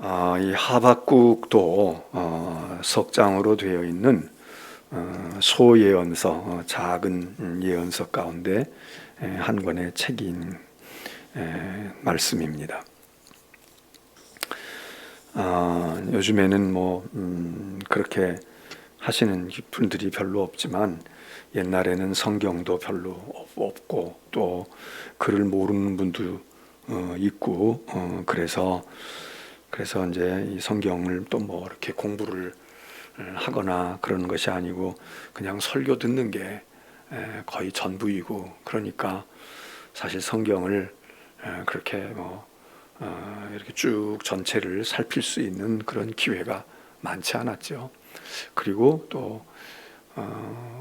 이 하박국도 석장으로 되어 있는 소예언서, 작은 예언서 가운데 한 권의 책인 말씀입니다. 요즘에는 그렇게 하시는 분들이 별로 없지만 옛날에는 성경도 별로 없고 또 글을 모르는 분도 있고 그래서 이제 이 성경을 또 이렇게 공부를 하거나 그러는 것이 아니고 그냥 설교 듣는 게 거의 전부이고, 그러니까 사실 성경을 그렇게 이렇게 쭉 전체를 살필 수 있는 그런 기회가 많지 않았죠. 그리고 또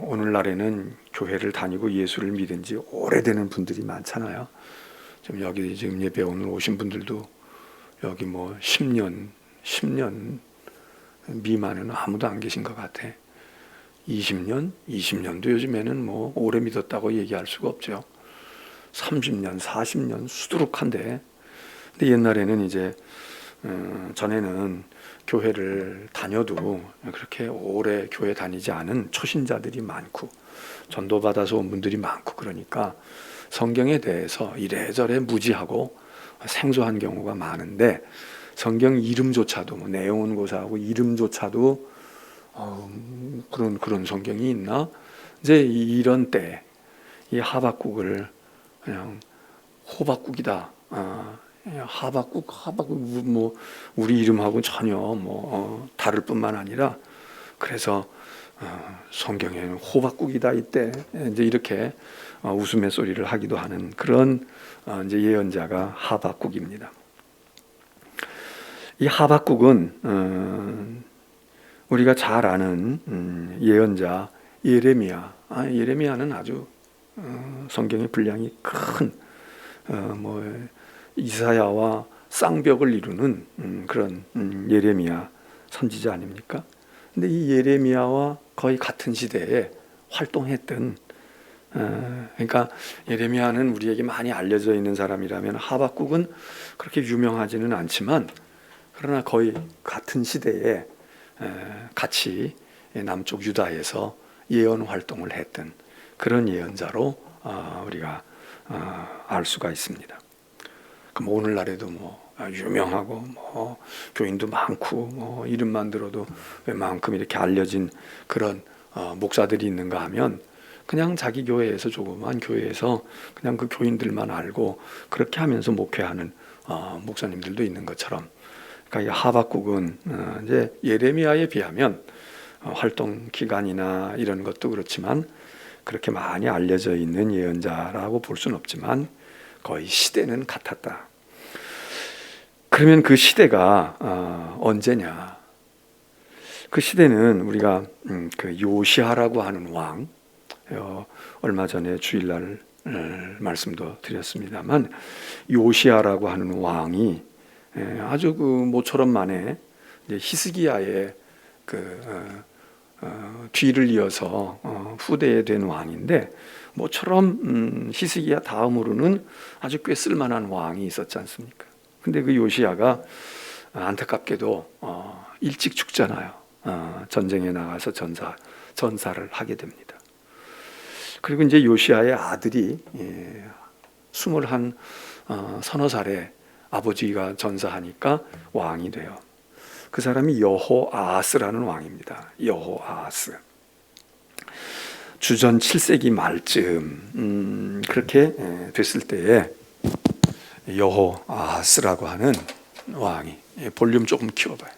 오늘날에는 교회를 다니고 예수를 믿은 지 오래되는 분들이 많잖아요. 여기 지금 예배 오늘 오신 분들도 여기 10년 미만은 아무도 안 계신 것 같아. 20년도 요즘에는 오래 믿었다고 얘기할 수가 없죠. 30년, 40년 수두룩한데, 근데 옛날에는 이제 전에는 교회를 다녀도 그렇게 오래 교회 다니지 않은 초신자들이 많고 전도받아서 온 분들이 많고, 그러니까 성경에 대해서 이래저래 무지하고 생소한 경우가 많은데, 성경 이름조차도 내용은 고사하고 이름조차도 그런 성경이 있나? 이제 이런 때 이 하박국을 그냥 호박국이다. 하박국 우리 이름하고 전혀 다를 뿐만 아니라, 그래서 성경에는 호박국이다 이때 이제 이렇게 웃음의 소리를 하기도 하는 그런 이제 예언자가 하박국입니다. 이 하박국은 우리가 잘 아는 예언자 예레미야. 예레미야는 아주 성경의 분량이 큰 이사야와 쌍벽을 이루는 그런 예레미야 선지자 아닙니까? 근데 이 예레미야와 거의 같은 시대에 활동했던, 그러니까 예레미야는 우리에게 많이 알려져 있는 사람이라면 하박국은 그렇게 유명하지는 않지만, 그러나 거의 같은 시대에 같이 남쪽 유다에서 예언 활동을 했던 그런 예언자로 우리가 알 수가 있습니다. 그럼 오늘날에도 유명하고 교인도 많고 이름만 들어도 웬만큼 이렇게 알려진 그런 목사들이 있는가 하면, 그냥 자기 교회에서, 조그만 교회에서 그냥 그 교인들만 알고 그렇게 하면서 목회하는 목사님들도 있는 것처럼, 그러니까 이 하박국은 이제 예레미야에 비하면 활동 기간이나 이런 것도 그렇지만 그렇게 많이 알려져 있는 예언자라고 볼 수는 없지만 거의 시대는 같았다. 그러면 그 시대가 언제냐? 그 시대는 우리가 그 요시야라고 하는 왕, 얼마 전에 주일날 말씀도 드렸습니다만, 요시야라고 하는 왕이 아주 그 모처럼 만에 히스기야의 뒤를 이어서 후대에 된 왕인데, 모처럼 히스기야 다음으로는 아주 꽤 쓸만한 왕이 있었지 않습니까? 근데 그 요시야가 안타깝게도 일찍 죽잖아요. 전쟁에 나가서 전사를 하게 됩니다. 그리고 이제 요시야의 아들이 21 서너 살에 아버지가 전사하니까 왕이 돼요. 그 사람이 여호아하스라는 왕입니다. 여호아하스. 주전 7세기 말쯤 그렇게 됐을 때에 여호아하스라고 하는 왕이, 볼륨 조금 키워봐요.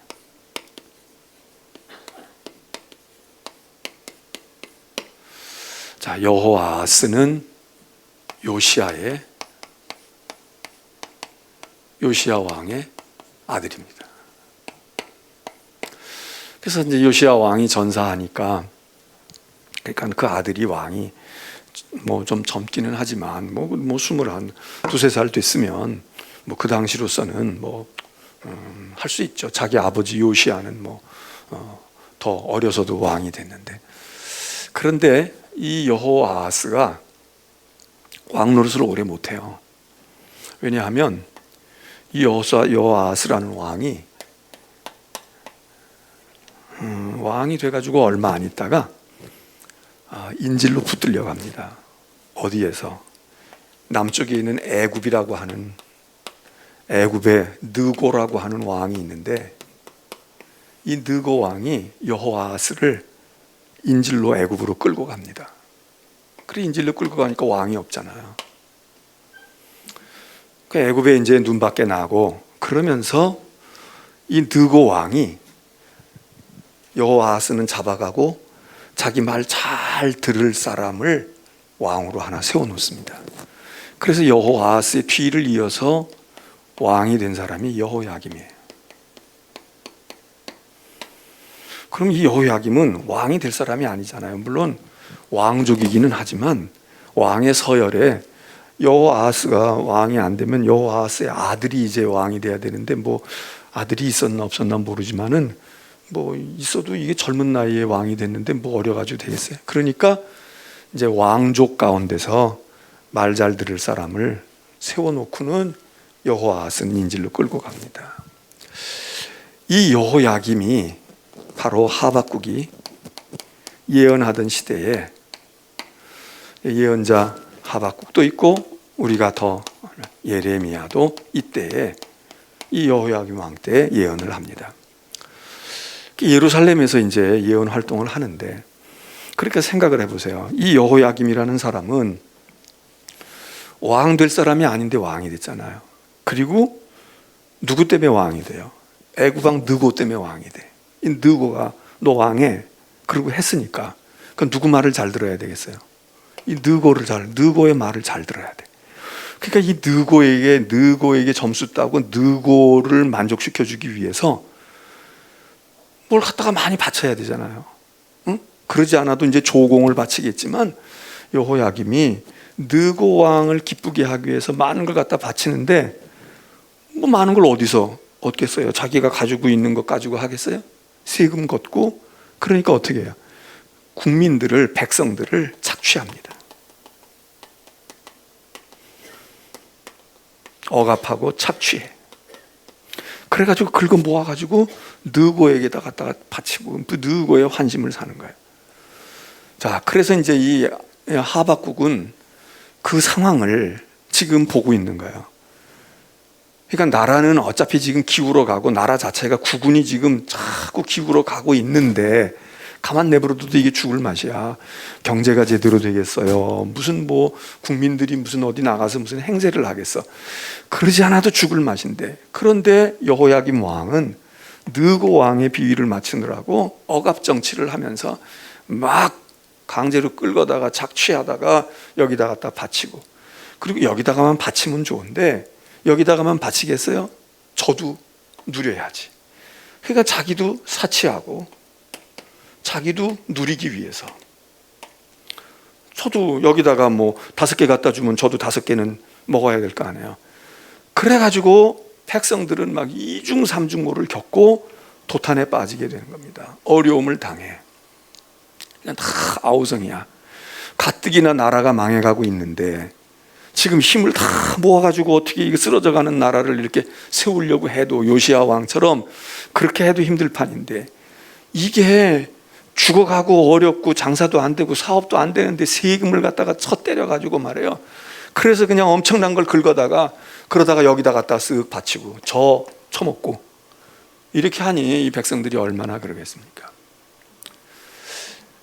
자, 여호아하스는 요시야 왕의 아들입니다. 그래서 이제 요시야 왕이 전사하니까, 그러니까 그 아들이 왕이 좀 젊기는 하지만 21, 두세 살 됐으면 그 당시로서는 할 수 있죠. 자기 아버지 요시야는 더 어려서도 왕이 됐는데, 그런데 이 여호아하스가 왕 노릇을 오래 못해요. 왜냐하면 이 여호아하스라는 왕이 왕이 돼가지고 얼마 안 있다가 인질로 붙들려 갑니다. 어디에서? 남쪽에 있는 애굽이라고 하는, 애굽에 느고라고 하는 왕이 있는데, 이 느고 왕이 여호아스를 인질로 애굽으로 끌고 갑니다. 그래 인질로 끌고 가니까 왕이 없잖아요. 그 애굽에 이제 눈밖에 나고, 그러면서 이 느고 왕이 여호아스는 잡아가고 자기 말 잘 들을 사람을 왕으로 하나 세워놓습니다. 그래서 여호아스의 뒤를 이어서 왕이 된 사람이 여호야김이에요. 그럼 이 여호야김은 왕이 될 사람이 아니잖아요. 물론 왕족이기는 하지만 왕의 서열에 여호아스가 왕이 안 되면 여호아스의 아들이 이제 왕이 돼야 되는데, 뭐 아들이 있었나 없었나 모르지만은 뭐 있어도 이게 젊은 나이에 왕이 됐는데 뭐 어려가지고 되겠어요. 그러니까 이제 왕족 가운데서 말 잘 들을 사람을 세워놓고는 여호아스는 인질로 끌고 갑니다. 이 여호야김이 바로 하박국이 예언하던 시대에 예언자 하박국도 있고, 우리가 더 예레미야도 이때에 이 여호야김 왕 때 예언을 합니다. 예루살렘에서 이제 예언 활동을 하는데, 그러니까 생각을 해보세요. 이 여호야김이라는 사람은 왕 될 사람이 아닌데 왕이 됐잖아요. 그리고 누구 때문에 왕이 돼요? 애굽 왕 느고 때문에 왕이 돼. 이 느고가 너 왕해 그러고 했으니까, 그 누구 말을 잘 들어야 되겠어요? 이 느고의 말을 잘 들어야 돼. 그러니까 이 느고에게 점수 따고 느고를 만족시켜주기 위해서 뭘 갖다가 많이 바쳐야 되잖아요. 응? 그러지 않아도 이제 조공을 바치겠지만, 여호야김이 느고 왕을 기쁘게 하기 위해서 많은 걸 갖다 바치는데, 뭐 많은 걸 어디서 얻겠어요? 자기가 가지고 있는 것 가지고 하겠어요? 세금 걷고. 그러니까 어떻게 해요? 국민들을, 백성들을 착취합니다. 억압하고 착취해. 그래가지고 긁어 모아가지고 느고에게다 갖다가 바치고 느고의 환심을 사는 거예요. 자, 그래서 이제 이 하박국은 그 상황을 지금 보고 있는 거예요. 그러니까 나라는 어차피 지금 기울어 가고, 나라 자체가 국군이 지금 자꾸 기울어 가고 있는데 가만 내버려둬도 이게 죽을 맛이야. 경제가 제대로 되겠어요? 무슨 뭐 국민들이 무슨 어디 나가서 무슨 행세를 하겠어? 그러지 않아도 죽을 맛인데, 그런데 여호야김 왕은 느고 왕의 비위를 맞추느라고 억압 정치를 하면서 막 강제로 끌고다가 착취하다가 여기다 갖다 바치고, 그리고 여기다가만 바치면 좋은데 여기다가만 바치겠어요? 저도 누려야지. 그러니까 자기도 사치하고 자기도 누리기 위해서, 저도 여기다가 뭐 5개 갖다 주면 저도 5개는 먹어야 될 거 아니에요. 그래가지고 백성들은 막 2중 3중고를 겪고 도탄에 빠지게 되는 겁니다. 어려움을 당해. 그냥 다 아우성이야. 가뜩이나 나라가 망해가고 있는데 지금 힘을 다 모아가지고 어떻게 이거 쓰러져가는 나라를 이렇게 세우려고 해도, 요시야 왕처럼 그렇게 해도 힘들 판인데, 이게 죽어가고 어렵고 장사도 안 되고 사업도 안 되는데 세금을 갖다가 쳐 때려가지고 말이에요. 그래서 그냥 엄청난 걸 긁어다가, 그러다가 여기다 갖다 쓱 바치고 저 처먹고 이렇게 하니 이 백성들이 얼마나 그러겠습니까?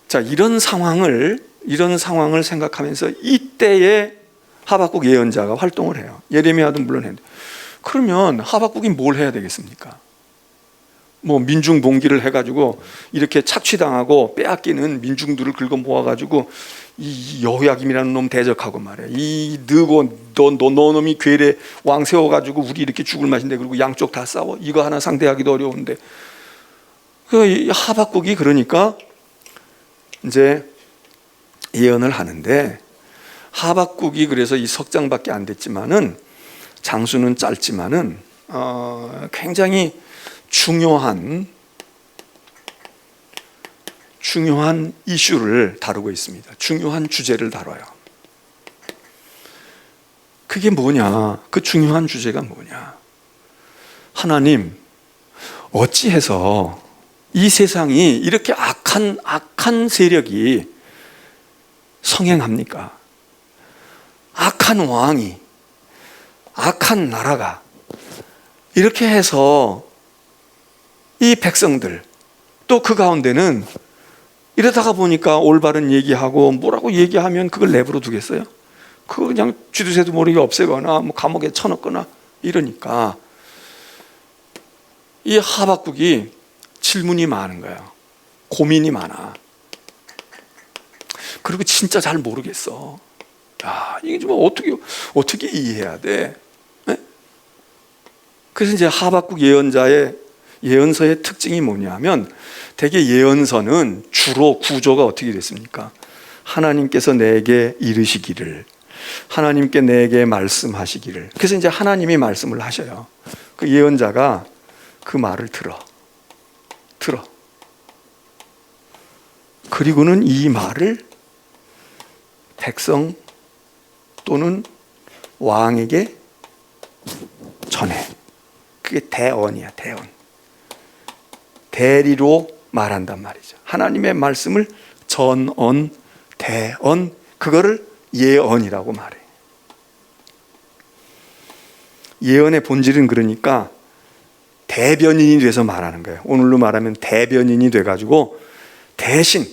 자, 이런 상황을 생각하면서 이때에 하박국 예언자가 활동을 해요. 예레미야도 물론 했는데. 그러면 하박국이 뭘 해야 되겠습니까? 뭐 민중 봉기를 해가지고 이렇게 착취당하고 빼앗기는 민중들을 긁어 모아가지고 이 여호야김이라는 놈 대적하고 말이야. 이 느고 너 놈이 괴뢰 왕 세워가지고 우리 이렇게 죽을 맛인데, 그리고 양쪽 다 싸워. 이거 하나 상대하기도 어려운데. 그 하박국이 그러니까 이제 예언을 하는데, 하박국이 그래서 이 석장밖에 안 됐지만은, 장수는 짧지만은 굉장히 중요한 이슈를 다루고 있습니다. 중요한 주제를 다뤄요. 그게 뭐냐? 그 중요한 주제가 뭐냐? 하나님, 어찌해서 이 세상이 이렇게 악한 세력이 성행합니까? 악한 왕이, 악한 나라가 이렇게 해서 이 백성들, 또 그 가운데는 이러다가 보니까 올바른 얘기하고 뭐라고 얘기하면 그걸 내버려 두겠어요? 그거 그냥 쥐두새도 모르게 없애거나 뭐 감옥에 쳐넣거나 이러니까 이 하박국이 질문이 많은 거예요. 고민이 많아. 그리고 진짜 잘 모르겠어. 야, 이게 좀 어떻게 이해해야 돼? 네? 그래서 이제 하박국 예언자의 예언서의 특징이 뭐냐면, 대개 예언서는 주로 구조가 어떻게 됐습니까? 하나님께서 내게 이르시기를, 하나님께 내게 말씀하시기를. 그래서 이제 하나님이 말씀을 하셔요. 그 예언자가 그 말을 들어. 그리고는 이 말을 백성 또는 왕에게 전해. 그게 대언이야, 대언. 대리로 말한단 말이죠. 하나님의 말씀을 전언, 대언, 그거를 예언이라고 말해. 예언의 본질은 그러니까 대변인이 돼서 말하는 거예요. 오늘로 말하면 대변인이 돼가지고 대신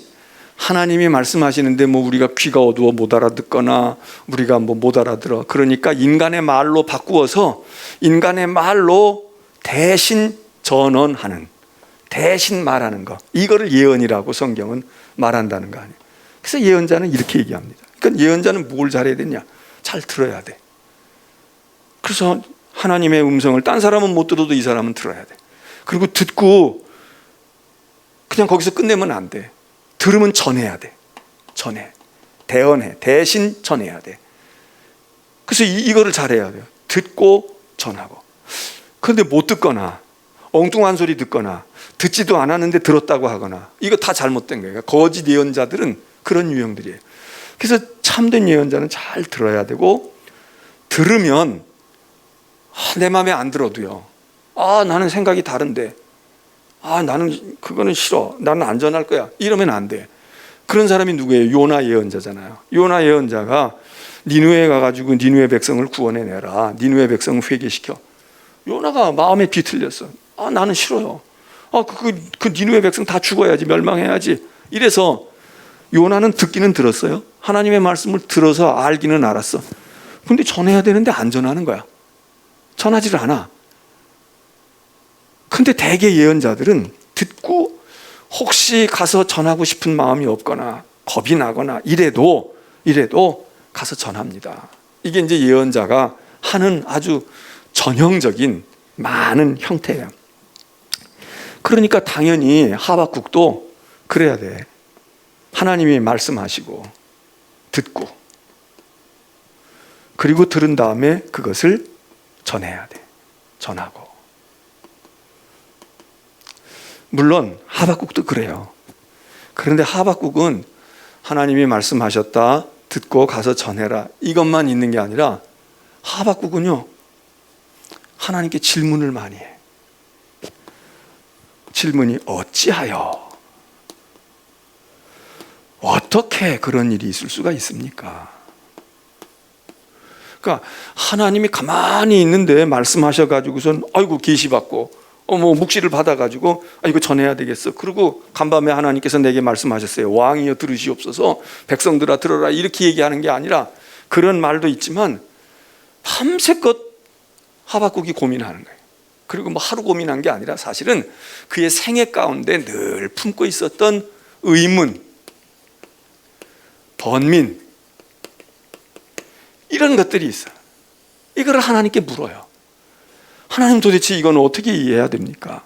하나님이 말씀하시는데 뭐 우리가 귀가 어두워 못 알아듣거나 우리가 뭐 못 알아들어. 그러니까 인간의 말로 바꾸어서 인간의 말로 대신 전언하는, 대신 말하는 거. 이거를 예언이라고 성경은 말한다는 거 아니에요. 그래서 예언자는 이렇게 얘기합니다. 그러니까 예언자는 뭘 잘해야 되냐? 잘 들어야 돼. 그래서 하나님의 음성을 딴 사람은 못 들어도 이 사람은 들어야 돼. 그리고 듣고 그냥 거기서 끝내면 안 돼. 들으면 전해야 돼. 전해. 대언해. 대신 전해야 돼. 그래서 이거를 잘해야 돼요. 듣고 전하고. 그런데 못 듣거나 엉뚱한 소리 듣거나 듣지도 않았는데 들었다고 하거나 이거 다 잘못된 거예요. 거짓 예언자들은 그런 유형들이에요. 그래서 참된 예언자는 잘 들어야 되고, 들으면 내 마음에 안 들어도요, 나는 생각이 다른데, 나는 그거는 싫어, 나는 안 전할 거야, 이러면 안 돼. 그런 사람이 누구예요? 요나 예언자잖아요. 요나 예언자가 니누에 가가지고 니누의 백성을 구원해내라, 니누의 백성을 회개시켜. 요나가 마음에 비틀렸어. 나는 싫어요. 그 니누의 백성 다 죽어야지, 멸망해야지. 이래서 요나는 듣기는 들었어요. 하나님의 말씀을 들어서 알기는 알았어. 근데 전해야 되는데 안 전하는 거야. 전하지를 않아. 근데 대개 예언자들은 듣고 혹시 가서 전하고 싶은 마음이 없거나 겁이 나거나 이래도 가서 전합니다. 이게 이제 예언자가 하는 아주 전형적인 많은 형태예요. 그러니까 당연히 하박국도 그래야 돼. 하나님이 말씀하시고 듣고 그리고 들은 다음에 그것을 전해야 돼. 전하고. 물론 하박국도 그래요. 그런데 하박국은 하나님이 말씀하셨다, 듣고 가서 전해라, 이것만 있는 게 아니라 하박국은요, 하나님께 질문을 많이 해. 질문이 어찌하여, 어떻게 그런 일이 있을 수가 있습니까? 그러니까 하나님이 가만히 있는데 말씀하셔가지고선 아이고 계시받고 뭐 묵시를 받아가지고 이거 전해야 되겠어. 그리고 간밤에 하나님께서 내게 말씀하셨어요. 왕이여 들으시옵소서, 백성들아 들어라, 이렇게 얘기하는 게 아니라, 그런 말도 있지만 밤새껏 하박국이 고민하는 거예요. 그리고 뭐 하루 고민한 게 아니라 사실은 그의 생애 가운데 늘 품고 있었던 의문, 번민, 이런 것들이 있어요. 이거를 하나님께 물어요. 하나님, 도대체 이건 어떻게 이해해야 됩니까?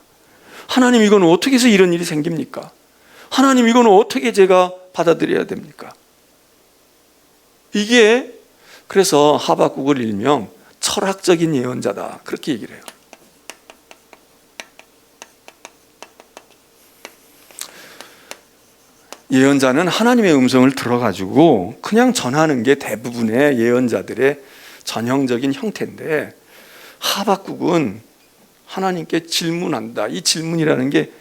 하나님, 이건 어떻게 해서 이런 일이 생깁니까? 하나님, 이건 어떻게 제가 받아들여야 됩니까? 이게 그래서 하박국을 일명 철학적인 예언자다, 그렇게 얘기를 해요. 예언자는 하나님의 음성을 들어가지고 그냥 전하는 게 대부분의 예언자들의 전형적인 형태인데, 하박국은 하나님께 질문한다. 이 질문이라는 게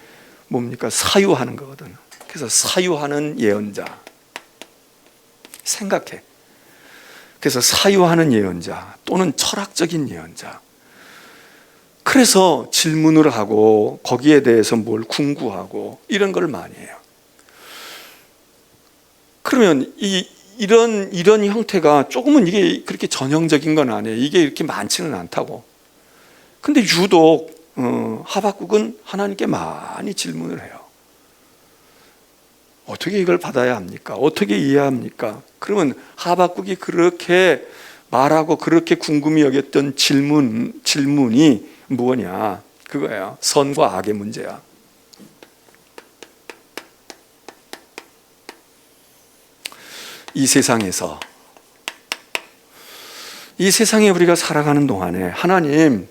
뭡니까? 사유하는 거거든. 그래서 사유하는 예언자. 생각해. 그래서 사유하는 예언자 또는 철학적인 예언자. 그래서 질문을 하고 거기에 대해서 뭘 궁구하고 이런 걸 많이 해요. 그러면 이런 형태가 조금은 이게 그렇게 전형적인 건 아니에요. 이게 이렇게 많지는 않다고. 근데 유독 하박국은 하나님께 많이 질문을 해요. 어떻게 이걸 받아야 합니까? 어떻게 이해합니까? 그러면 하박국이 그렇게 말하고 그렇게 궁금히 여겼던 질문이 뭐냐? 그거예요. 선과 악의 문제야. 이 세상에 우리가 살아가는 동안에 하나님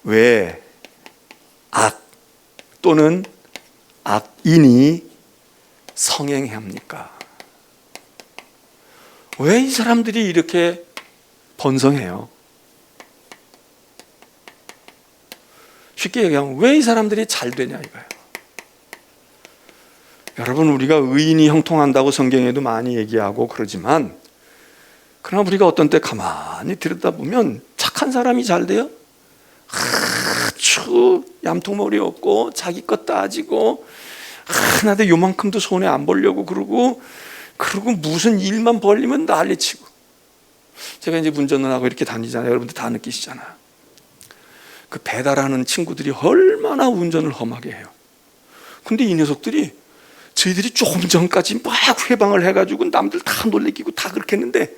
왜 악 또는 악인이 성행해야 합니까? 왜 이 사람들이 이렇게 번성해요? 쉽게 얘기하면 왜 이 사람들이 잘 되냐 이거예요. 여러분, 우리가 의인이 형통한다고 성경에도 많이 얘기하고 그러지만, 그러나 우리가 어떤 때 가만히 들여다보면 착한 사람이 잘 돼요? 아주 얌통머리 없고 자기 것 따지고 하나도 요만큼도 손에 안 보려고 그러고 무슨 일만 벌리면 난리치고. 제가 이제 운전을 하고 이렇게 다니잖아요. 여러분들 다 느끼시잖아요. 그 배달하는 친구들이 얼마나 운전을 험하게 해요. 근데 이 녀석들이 저희들이 조금 전까지 막 회방을 해가지고 남들 다 놀래키고 다 그렇게 했는데,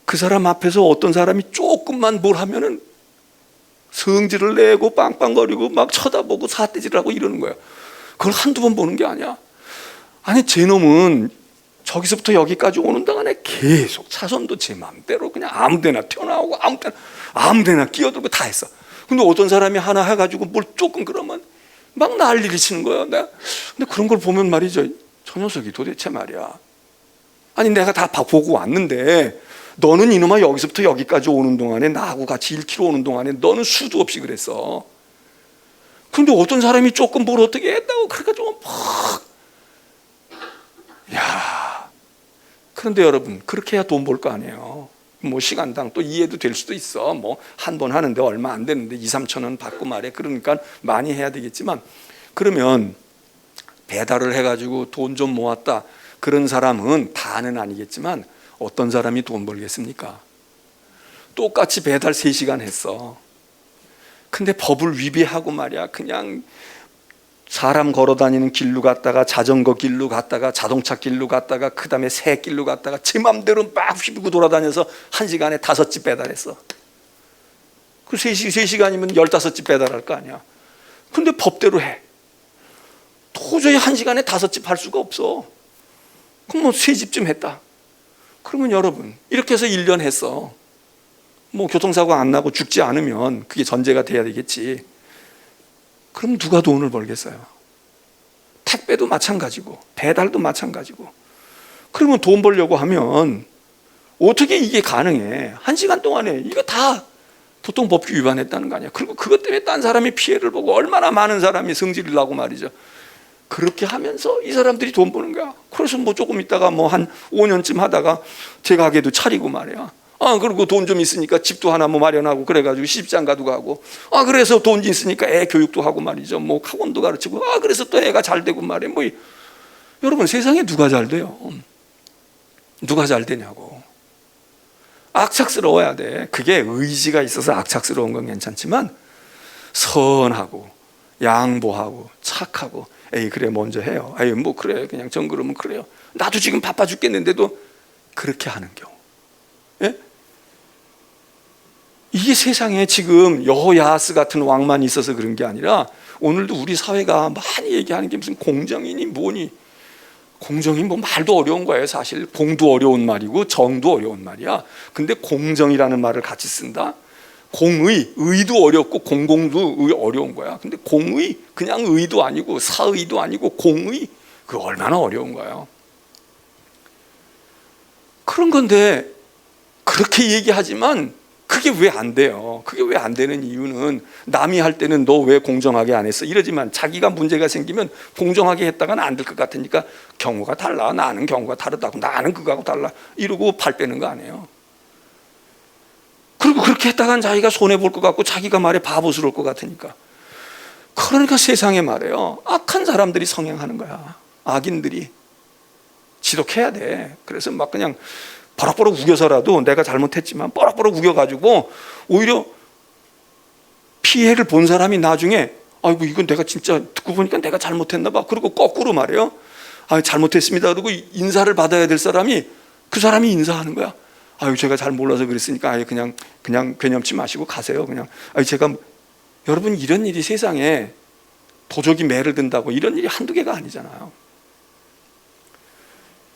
그 사람 앞에서 어떤 사람이 조금만 뭘 하면은 성질을 내고 빵빵거리고 막 쳐다보고 사태질하고 이러는 거예요. 그걸 한두 번 보는 게 아니야. 아니, 쟤놈은 저기서부터 여기까지 오는 동안에 계속 차선도 제 마음대로 그냥 아무데나 튀어나오고 아무데나 끼어들고 다 했어. 근데 어떤 사람이 하나 해가지고 뭘 조금 그러면 막 난리를 치는 거예요. 근데 그런 걸 보면 말이죠, 저 녀석이 도대체 말이야, 아니 내가 다 보고 왔는데 너는 이놈아 여기서부터 여기까지 오는 동안에 나하고 같이 1km 오는 동안에 너는 수도 없이 그랬어. 근데 어떤 사람이 조금 뭘 어떻게 했다고 그래가지고 막, 야, 그런데 여러분, 그렇게 해야 돈 벌 거 아니에요. 뭐 시간당 또 이해도 될 수도 있어. 뭐 한 번 하는데 얼마 안 되는데 2-3천 원 받고 말해. 그러니까 많이 해야 되겠지만, 그러면 배달을 해가지고 돈 좀 모았다, 그런 사람은 다는 아니겠지만 어떤 사람이 돈 벌겠습니까? 똑같이 배달 3시간 했어. 근데 법을 위배하고 말이야, 그냥 사람 걸어다니는 길로 갔다가 자전거 길로 갔다가 자동차 길로 갔다가 그 다음에 새 길로 갔다가 제 맘대로 막 휘비고 돌아다녀서 1시간에 5집 배달했어. 그 3시간이면 15집 배달할 거 아니야. 근데 법대로 해. 도저히 1시간에 5집 할 수가 없어. 그럼 뭐 3집쯤 했다. 그러면 여러분, 이렇게 해서 1년 했어. 뭐 교통사고 안 나고 죽지 않으면 그게 전제가 돼야 되겠지. 그럼 누가 돈을 벌겠어요? 택배도 마찬가지고 배달도 마찬가지고. 그러면 돈 벌려고 하면 어떻게 이게 가능해? 1시간 동안에 이거 다 교통법규 위반했다는 거 아니야. 그리고 그것 때문에 딴 사람이 피해를 보고 얼마나 많은 사람이 성질을 나고 말이죠. 그렇게 하면서 이 사람들이 돈 버는 거야. 그래서 뭐 조금 있다가 뭐 한 5년쯤 하다가 제 가게도 차리고 말이야. 그리고 돈 좀 있으니까 집도 하나 뭐 마련하고 그래가지고 시집장가도 가고, 그래서 돈 있으니까 애 교육도 하고 말이죠. 뭐 학원도 가르치고, 그래서 또 애가 잘 되고 말이야. 뭐 여러분, 세상에 누가 잘 돼요? 누가 잘 되냐고. 악착스러워야 돼. 그게 의지가 있어서 악착스러운 건 괜찮지만, 선하고 양보하고 착하고, 에이 그래 먼저 해요. 에이 뭐 그래 그냥 정 그러면 그래요. 나도 지금 바빠 죽겠는데도 그렇게 하는 경우. 예? 이게 세상에 지금 여호야하스 같은 왕만 있어서 그런 게 아니라, 오늘도 우리 사회가 많이 얘기하는 게 무슨 공정이니 뭐니. 공정이 뭐 말도 어려운 거예요. 사실 공도 어려운 말이고 정도 어려운 말이야. 근데 공정이라는 말을 같이 쓴다. 공의, 의도 어렵고 공공도 어려운 거야. 근데 공의, 그냥 의도 아니고 사의도 아니고 공의, 그거 얼마나 어려운 거예요. 그런 건데 그렇게 얘기하지만 그 그게 왜 안 돼요? 그게 왜 안 되는 이유는 남이 할 때는 너 왜 공정하게 안 했어? 이러지만 자기가 문제가 생기면 공정하게 했다가는 안 될 것 같으니까 경우가 달라. 나는 경우가 다르다고. 나는 그거하고 달라. 이러고 발 빼는 거 아니에요. 그리고 그렇게 했다간 자기가 손해볼 것 같고 자기가 말에 바보스러울 것 같으니까. 그러니까 세상에 말이에요. 악한 사람들이 성행하는 거야. 악인들이. 지독해야 돼. 그래서 막 그냥 버럭버럭 우겨서라도 내가 잘못했지만 버럭버럭 우겨가지고 오히려 피해를 본 사람이 나중에 아이고 이건 내가 진짜 듣고 보니까 내가 잘못했나 봐. 그리고 거꾸로 말해요. 아 잘못했습니다. 그리고 인사를 받아야 될 사람이 그 사람이 인사하는 거야. 아유 제가 잘 몰라서 그랬으니까 아예 그냥 괴념치 마시고 가세요. 그냥 아유 제가 여러분 이런 일이 세상에 도적이 매를 든다고 이런 일이 한두 개가 아니잖아요.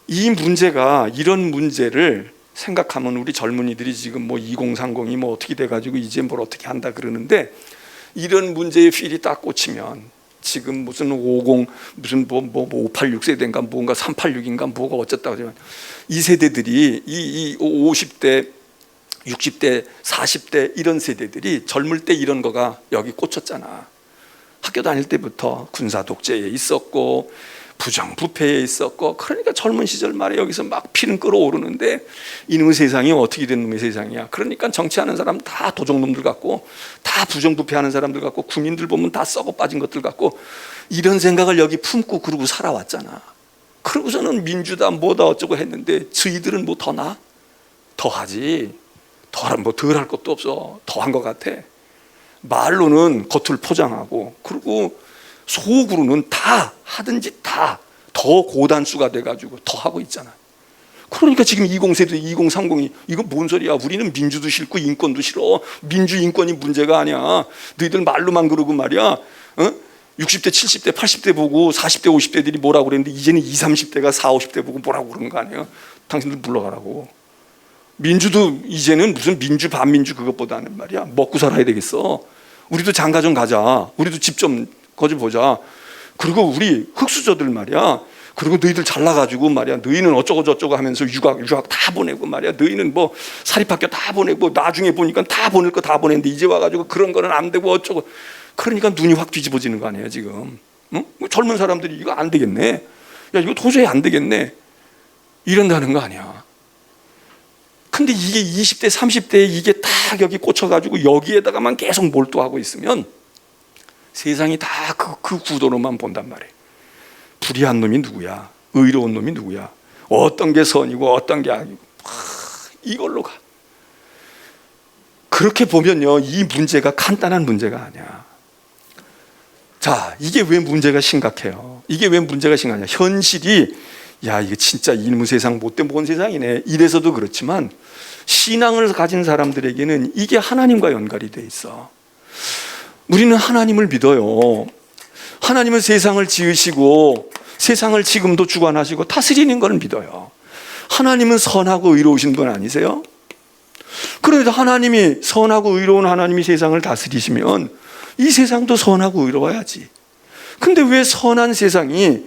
이 문제가 이런 문제를 생각하면 우리 젊은이들이 지금 뭐 2030이 뭐 어떻게 돼가지고 이제 뭘 어떻게 한다 그러는데 이런 문제에 필이 딱 꽂히면 지금 무슨 50 무슨 뭐 586 세대인가 뭔가 386인가 뭐가 어쨌다고 하지만 이 세대들이 이 50대 60대 40대 이런 세대들이 젊을 때 이런 거가 여기 꽂혔잖아. 학교 다닐 때부터 군사 독재에 있었고 부정부패에 있었고 그러니까 젊은 시절 말에 여기서 막 피는 끓어오르는데 이놈의 세상이 어떻게 된 놈의 세상이야. 그러니까 정치하는 사람 다 도적놈들 같고 다 부정부패하는 사람들 같고 군인들 보면 다 썩어 빠진 것들 같고 이런 생각을 여기 품고 그러고 살아왔잖아. 그러고서는 민주다 뭐다 어쩌고 했는데 저희들은 뭐 더 나? 더 하지. 덜 할 것도 없어. 더 한 것 같아. 말로는 겉을 포장하고 그리고 속으로는 다 하든지 다 더 고단수가 돼가지고 더 하고 있잖아. 그러니까 지금 20세대 2030이 이거 뭔 소리야. 우리는 민주도 싫고 인권도 싫어. 민주 인권이 문제가 아니야. 너희들 말로만 그러고 말이야. 60대 70대 80대 보고 40대 50대들이 뭐라고 그랬는데 이제는 20, 30대가 40, 50대 보고 뭐라고 그러는 거 아니에요. 당신들 물러가라고. 민주도 이제는 무슨 민주 반민주 그것보다는 말이야 먹고 살아야 되겠어. 우리도 장가 좀 가자. 우리도 집 좀 거기 보자. 그리고 우리 흑수저들 말이야. 그리고 너희들 잘나가지고 말이야. 너희는 어쩌고 저쩌고 하면서 유학 다 보내고 말이야. 너희는 뭐 사립학교 다 보내고 나중에 보니까 다 보낼 거 다 보냈는데 이제 와가지고 그런 거는 안 되고 어쩌고. 그러니까 눈이 확 뒤집어지는 거 아니에요 지금. 응? 젊은 사람들이 이거 안 되겠네. 야 이거 도저히 안 되겠네. 이런다는 거 아니야. 근데 이게 20대 30대에 이게 딱 여기 꽂혀가지고 여기에다가만 계속 몰두하고 있으면 세상이 다 그 구도로만 본단 말이에요. 불의한 놈이 누구야? 의로운 놈이 누구야? 어떤 게 선이고 어떤 게 악이고 이걸로 가. 그렇게 보면요 이 문제가 간단한 문제가 아니야. 자 이게 왜 문제가 심각해요? 이게 왜 문제가 심각하냐? 현실이 야 이게 진짜 이놈의 세상 못된 본 세상이네 이래서도 그렇지만 신앙을 가진 사람들에게는 이게 하나님과 연관이 돼 있어. 우리는 하나님을 믿어요. 하나님은 세상을 지으시고 세상을 지금도 주관하시고 다스리는 걸 믿어요. 하나님은 선하고 의로우신 분 아니세요? 그런데 하나님이 선하고 의로운 하나님이 세상을 다스리시면 이 세상도 선하고 의로워야지. 근데 왜 선한 세상이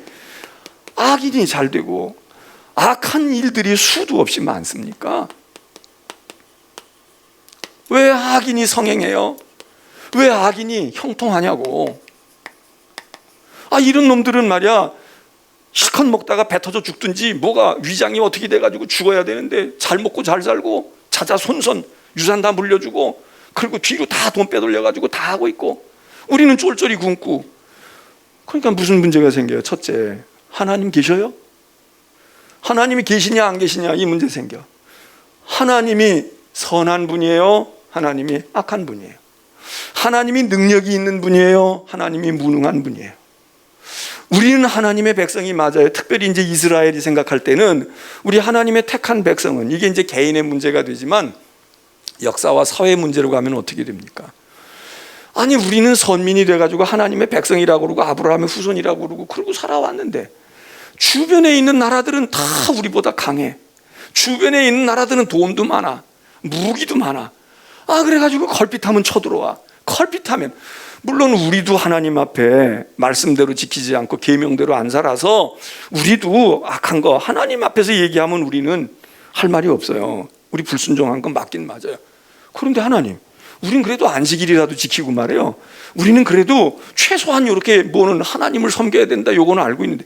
악인이 잘 되고 악한 일들이 수도 없이 많습니까? 왜 악인이 성행해요? 왜 악인이 형통하냐고. 이런 놈들은 말이야 실컷 먹다가 배 터져 죽든지 뭐가 위장이 어떻게 돼가지고 죽어야 되는데 잘 먹고 잘 살고 자자손손 유산 다 물려주고 그리고 뒤로 다 돈 빼돌려가지고 다 하고 있고 우리는 쫄쫄이 굶고. 그러니까 무슨 문제가 생겨요? 첫째, 하나님 계셔요? 하나님이 계시냐 안 계시냐 이 문제 생겨. 하나님이 선한 분이에요? 하나님이 악한 분이에요? 하나님이 능력이 있는 분이에요? 하나님이 무능한 분이에요? 우리는 하나님의 백성이 맞아요. 특별히 이제 이스라엘이 생각할 때는 우리 하나님의 택한 백성은 이게 이제 개인의 문제가 되지만 역사와 사회 문제로 가면 어떻게 됩니까? 아니 우리는 선민이 돼가지고 하나님의 백성이라고 그러고 아브라함의 후손이라고 그러고 살아왔는데 주변에 있는 나라들은 다 우리보다 강해. 주변에 있는 나라들은 돈도 많아. 무기도 많아. 그래가지고 걸핏하면 쳐들어와. 걸핏하면 물론 우리도 하나님 앞에 말씀대로 지키지 않고 계명대로 안 살아서 우리도 악한 거 하나님 앞에서 얘기하면 우리는 할 말이 없어요. 우리 불순종한 건 맞긴 맞아요. 그런데 하나님, 우린 그래도 안식일이라도 지키고 말이에요. 우리는 그래도 최소한 이렇게 뭐는 하나님을 섬겨야 된다, 요거는 알고 있는데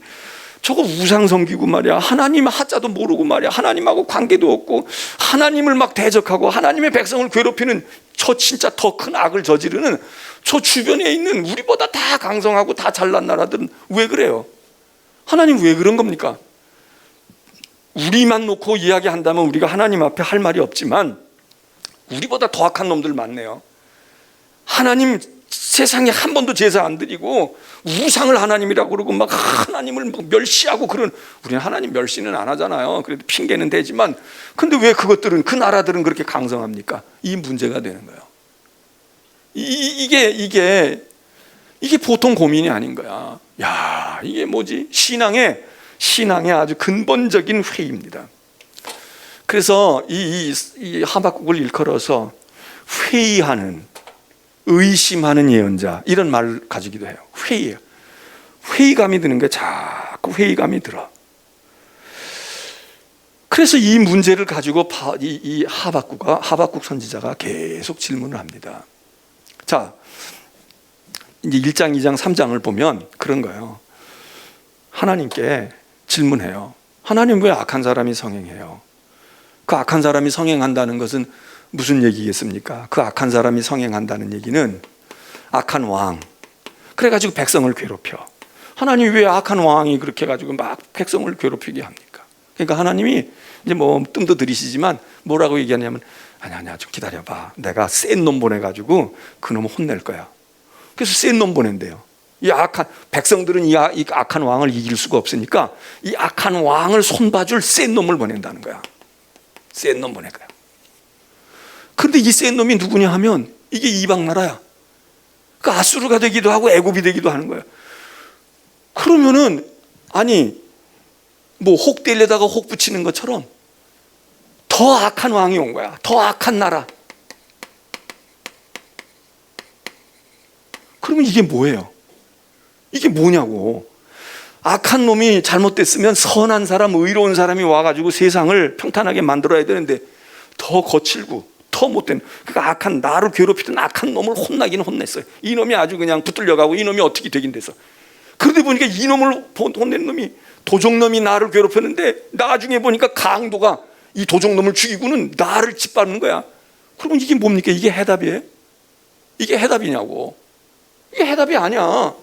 저거 우상 섬기고 말이야, 하나님 하자도 모르고 말이야, 하나님하고 관계도 없고 하나님을 막 대적하고 하나님의 백성을 괴롭히는 저 진짜 더 큰 악을 저지르는 저 주변에 있는 우리보다 다 강성하고 다 잘난 나라들은 왜 그래요? 하나님 왜 그런 겁니까? 우리만 놓고 이야기한다면 우리가 하나님 앞에 할 말이 없지만 우리보다 더 악한 놈들 많네요. 하나님 세상에 한 번도 제사 안 드리고 우상을 하나님이라고 그러고 막 하나님을 멸시하고 그런, 우리는 하나님 멸시는 안 하잖아요. 그래도 핑계는 되지만, 근데 왜 그것들은, 그 나라들은 그렇게 강성합니까? 이 문제가 되는 거예요. 이게 보통 고민이 아닌 거야. 야, 이게 뭐지? 신앙의 아주 근본적인 회의입니다. 그래서 이 하박국을 일컬어서 회의하는, 의심하는 예언자, 이런 말을 가지기도 해요. 회의예요. 회의감이 드는 게 자꾸 회의감이 들어. 그래서 이 문제를 가지고 이 하박국 선지자가 계속 질문을 합니다. 자, 이제 1장, 2장, 3장을 보면 그런 거예요. 하나님께 질문해요. 하나님, 왜 악한 사람이 성행해요? 그 악한 사람이 성행한다는 것은 무슨 얘기겠습니까? 그 악한 사람이 성행한다는 얘기는 악한 왕, 그래가지고 백성을 괴롭혀. 하나님이 왜 악한 왕이 그렇게 해가지고 막 백성을 괴롭히게 합니까? 그러니까 하나님이 이제 뭐 뜸도 들이시지만 뭐라고 얘기하냐면, 아니야 좀 기다려봐, 내가 센 놈 보내가지고 그 놈을 혼낼 거야. 그래서 센 놈 보낸대요. 이 악한 백성들은 이 악한 왕을 이길 수가 없으니까 이 악한 왕을 손봐줄 센 놈을 보낸다는 거야. 센 놈 보낼 거야. 그런데 이 센 놈이 누구냐 하면 이게 이방 나라야. 그 아수르가 되기도 하고 애굽이 되기도 하는 거야. 그러면은 아니 뭐 혹 떼려다가 혹 붙이는 것처럼 더 악한 왕이 온 거야. 더 악한 나라. 그러면 이게 뭐예요? 이게 뭐냐고. 악한 놈이 잘못됐으면 선한 사람, 의로운 사람이 와가지고 세상을 평탄하게 만들어야 되는데 더 거칠고 더 못된, 그러니까 악한, 나를 괴롭히던 악한 놈을 혼나긴 혼냈어요. 이놈이 아주 그냥 붙들려가고 이놈이 어떻게 되긴 됐어. 그런데 보니까 이놈을 혼낸 놈이, 도적놈이 나를 괴롭혔는데 나중에 보니까 강도가 이 도적놈을 죽이고는 나를 짓밟는 거야. 그러면 이게 뭡니까? 이게 해답이에요? 이게 해답이냐고. 이게 해답이 아니야.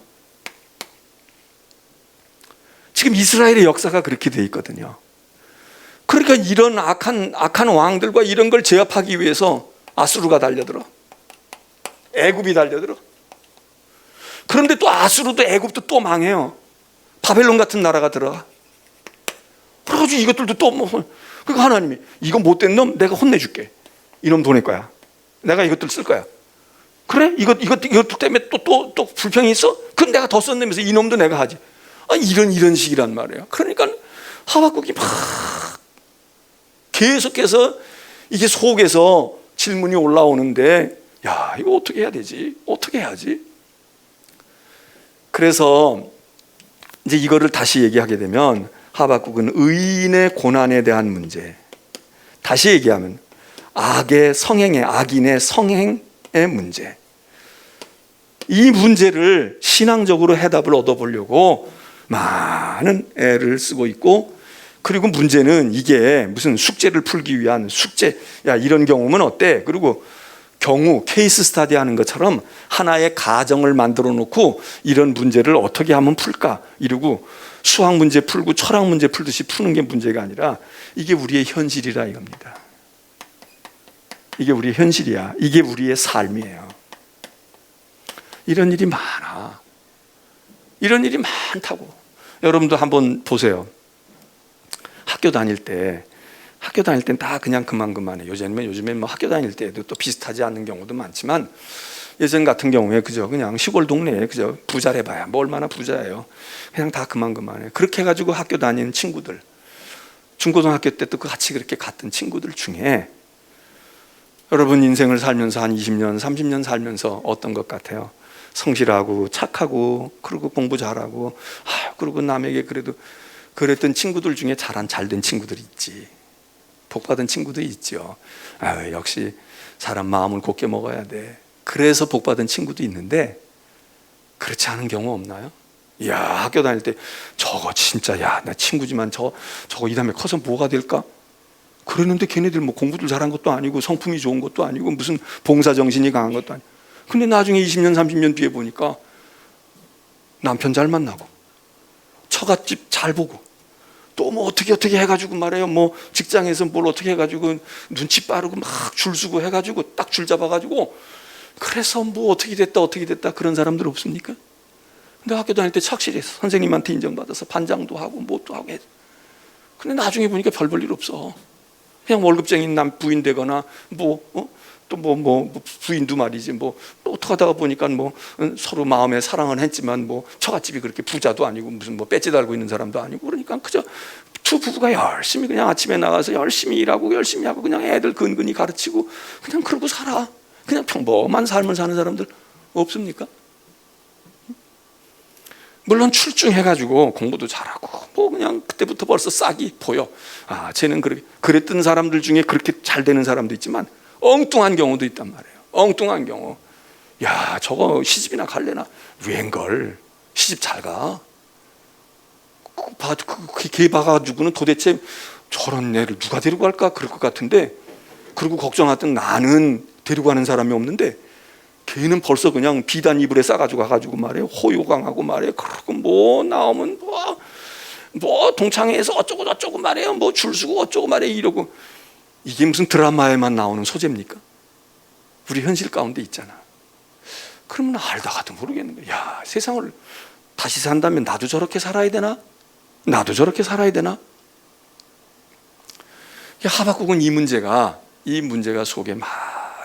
지금 이스라엘의 역사가 그렇게 돼 있거든요. 그러니까 이런 악한 왕들과 이런 걸 제압하기 위해서 아수르가 달려들어. 애굽이 달려들어. 그런데 또 아수르도 애굽도 또 망해요. 바벨론 같은 나라가 들어가. 그래가지고 이것들도 또 뭐, 그러니까 하나님이 이거 못된 놈 내가 혼내줄게. 이놈 보낼 거야. 내가 이것들 쓸 거야. 그래? 이것 때문에 또 불평이 있어? 그럼 내가 더 썼내면서 이놈도 내가 하지. 이런 식이란 말이에요. 그러니까 하박국이 막 계속해서 이게 속에서 질문이 올라오는데, 야, 이거 어떻게 해야 되지? 어떻게 해야지? 그래서 이제 이거를 다시 얘기하게 되면 하박국은 의인의 고난에 대한 문제, 다시 얘기하면 악인의 성행의 문제, 이 문제를 신앙적으로 해답을 얻어보려고 많은 애를 쓰고 있고, 그리고 문제는 이게 무슨 숙제를 풀기 위한 숙제, 야 이런 경우면 어때? 그리고 케이스 스터디 하는 것처럼 하나의 가정을 만들어 놓고 이런 문제를 어떻게 하면 풀까? 이러고 수학 문제 풀고 철학 문제 풀듯이 푸는 게 문제가 아니라 이게 우리의 현실이라 이겁니다. 이게 우리의 현실이야. 이게 우리의 삶이에요. 이런 일이 많아. 이런 일이 많다고. 여러분도 한번 보세요. 학교 다닐 때는 다 그냥 그만해. 요즘에 뭐 학교 다닐 때도 또 비슷하지 않는 경우도 많지만, 예전 같은 경우에 그냥 시골 동네에 부자래 봐야 뭐 얼마나 부자예요. 그냥 다 그만해. 그렇게 해가지고 학교 다니는 친구들, 중고등학교 때 또 같이 그렇게 갔던 친구들 중에 여러분 인생을 살면서 한 20년, 30년 살면서 어떤 것 같아요? 성실하고 착하고 그리고 공부 잘하고 그리고 남에게 그래도 그랬던 친구들 중에 잘된 친구들이 있지. 복 받은 친구도 있죠. 아, 역시 사람 마음을 곱게 먹어야 돼. 그래서 복 받은 친구도 있는데 그렇지 않은 경우 없나요? 야, 학교 다닐 때 저거 진짜 야, 나 친구지만 저거 이 다음에 커서 뭐가 될까? 그랬는데 걔네들 뭐 공부도 잘한 것도 아니고 성품이 좋은 것도 아니고 무슨 봉사 정신이 강한 것도 아니고. 근데 나중에 20년 30년 뒤에 보니까 남편 잘 만나고 처갓집 잘 보고 또 뭐 어떻게 해가지고 말해요. 뭐 직장에서 뭘 어떻게 해가지고 눈치 빠르고 막 줄 서고 해가지고 딱 줄 잡아가지고 그래서 뭐 어떻게 됐다 그런 사람들 없습니까? 근데 학교 다닐 때 착실해서 선생님한테 인정받아서 반장도 하고 뭐도 하고 해서 근데 나중에 보니까 별 볼 일 없어. 그냥 월급쟁이 남 부인 되거나 또 부인도 말이지 또 어떻게 하다가 보니까 서로 마음에 사랑은 했지만 처갓집이 그렇게 부자도 아니고 무슨 배지 달고 있는 사람도 아니고 그러니까 그저 두 부부가 열심히 그냥 아침에 나가서 열심히 일하고 열심히 하고 그냥 애들 근근히 가르치고 그냥 그러고 살아. 그냥 평범한 삶을 사는 사람들 없습니까? 물론 출중해가지고 공부도 잘하고 그냥 그때부터 벌써 싹이 보여. 아, 쟤는 그랬던 사람들 중에 그렇게 잘 되는 사람도 있지만 엉뚱한 경우도 있단 말이에요. 엉뚱한 경우. 야, 저거 시집이나 갈래나? 웬걸 시집 잘 가. 걔 봐가지고는 도대체 저런 애를 누가 데리고 갈까 그럴 것 같은데 그리고 걱정하던 나는 데리고 가는 사람이 없는데 걔는 벌써 그냥 비단 이불에 싸가지고 가가지고 말이에요. 호요강하고 말이에요. 그리고 뭐 나오면 동창회에서 어쩌고 저쩌고 말이에요. 뭐 줄 서고 어쩌고 말이에요. 이러고 이게 무슨 드라마에만 나오는 소재입니까? 우리 현실 가운데 있잖아. 그러면 알다가도 모르겠는 거야. 야, 세상을 다시 산다면 나도 저렇게 살아야 되나? 나도 저렇게 살아야 되나? 하박국은 이 문제가 속에 막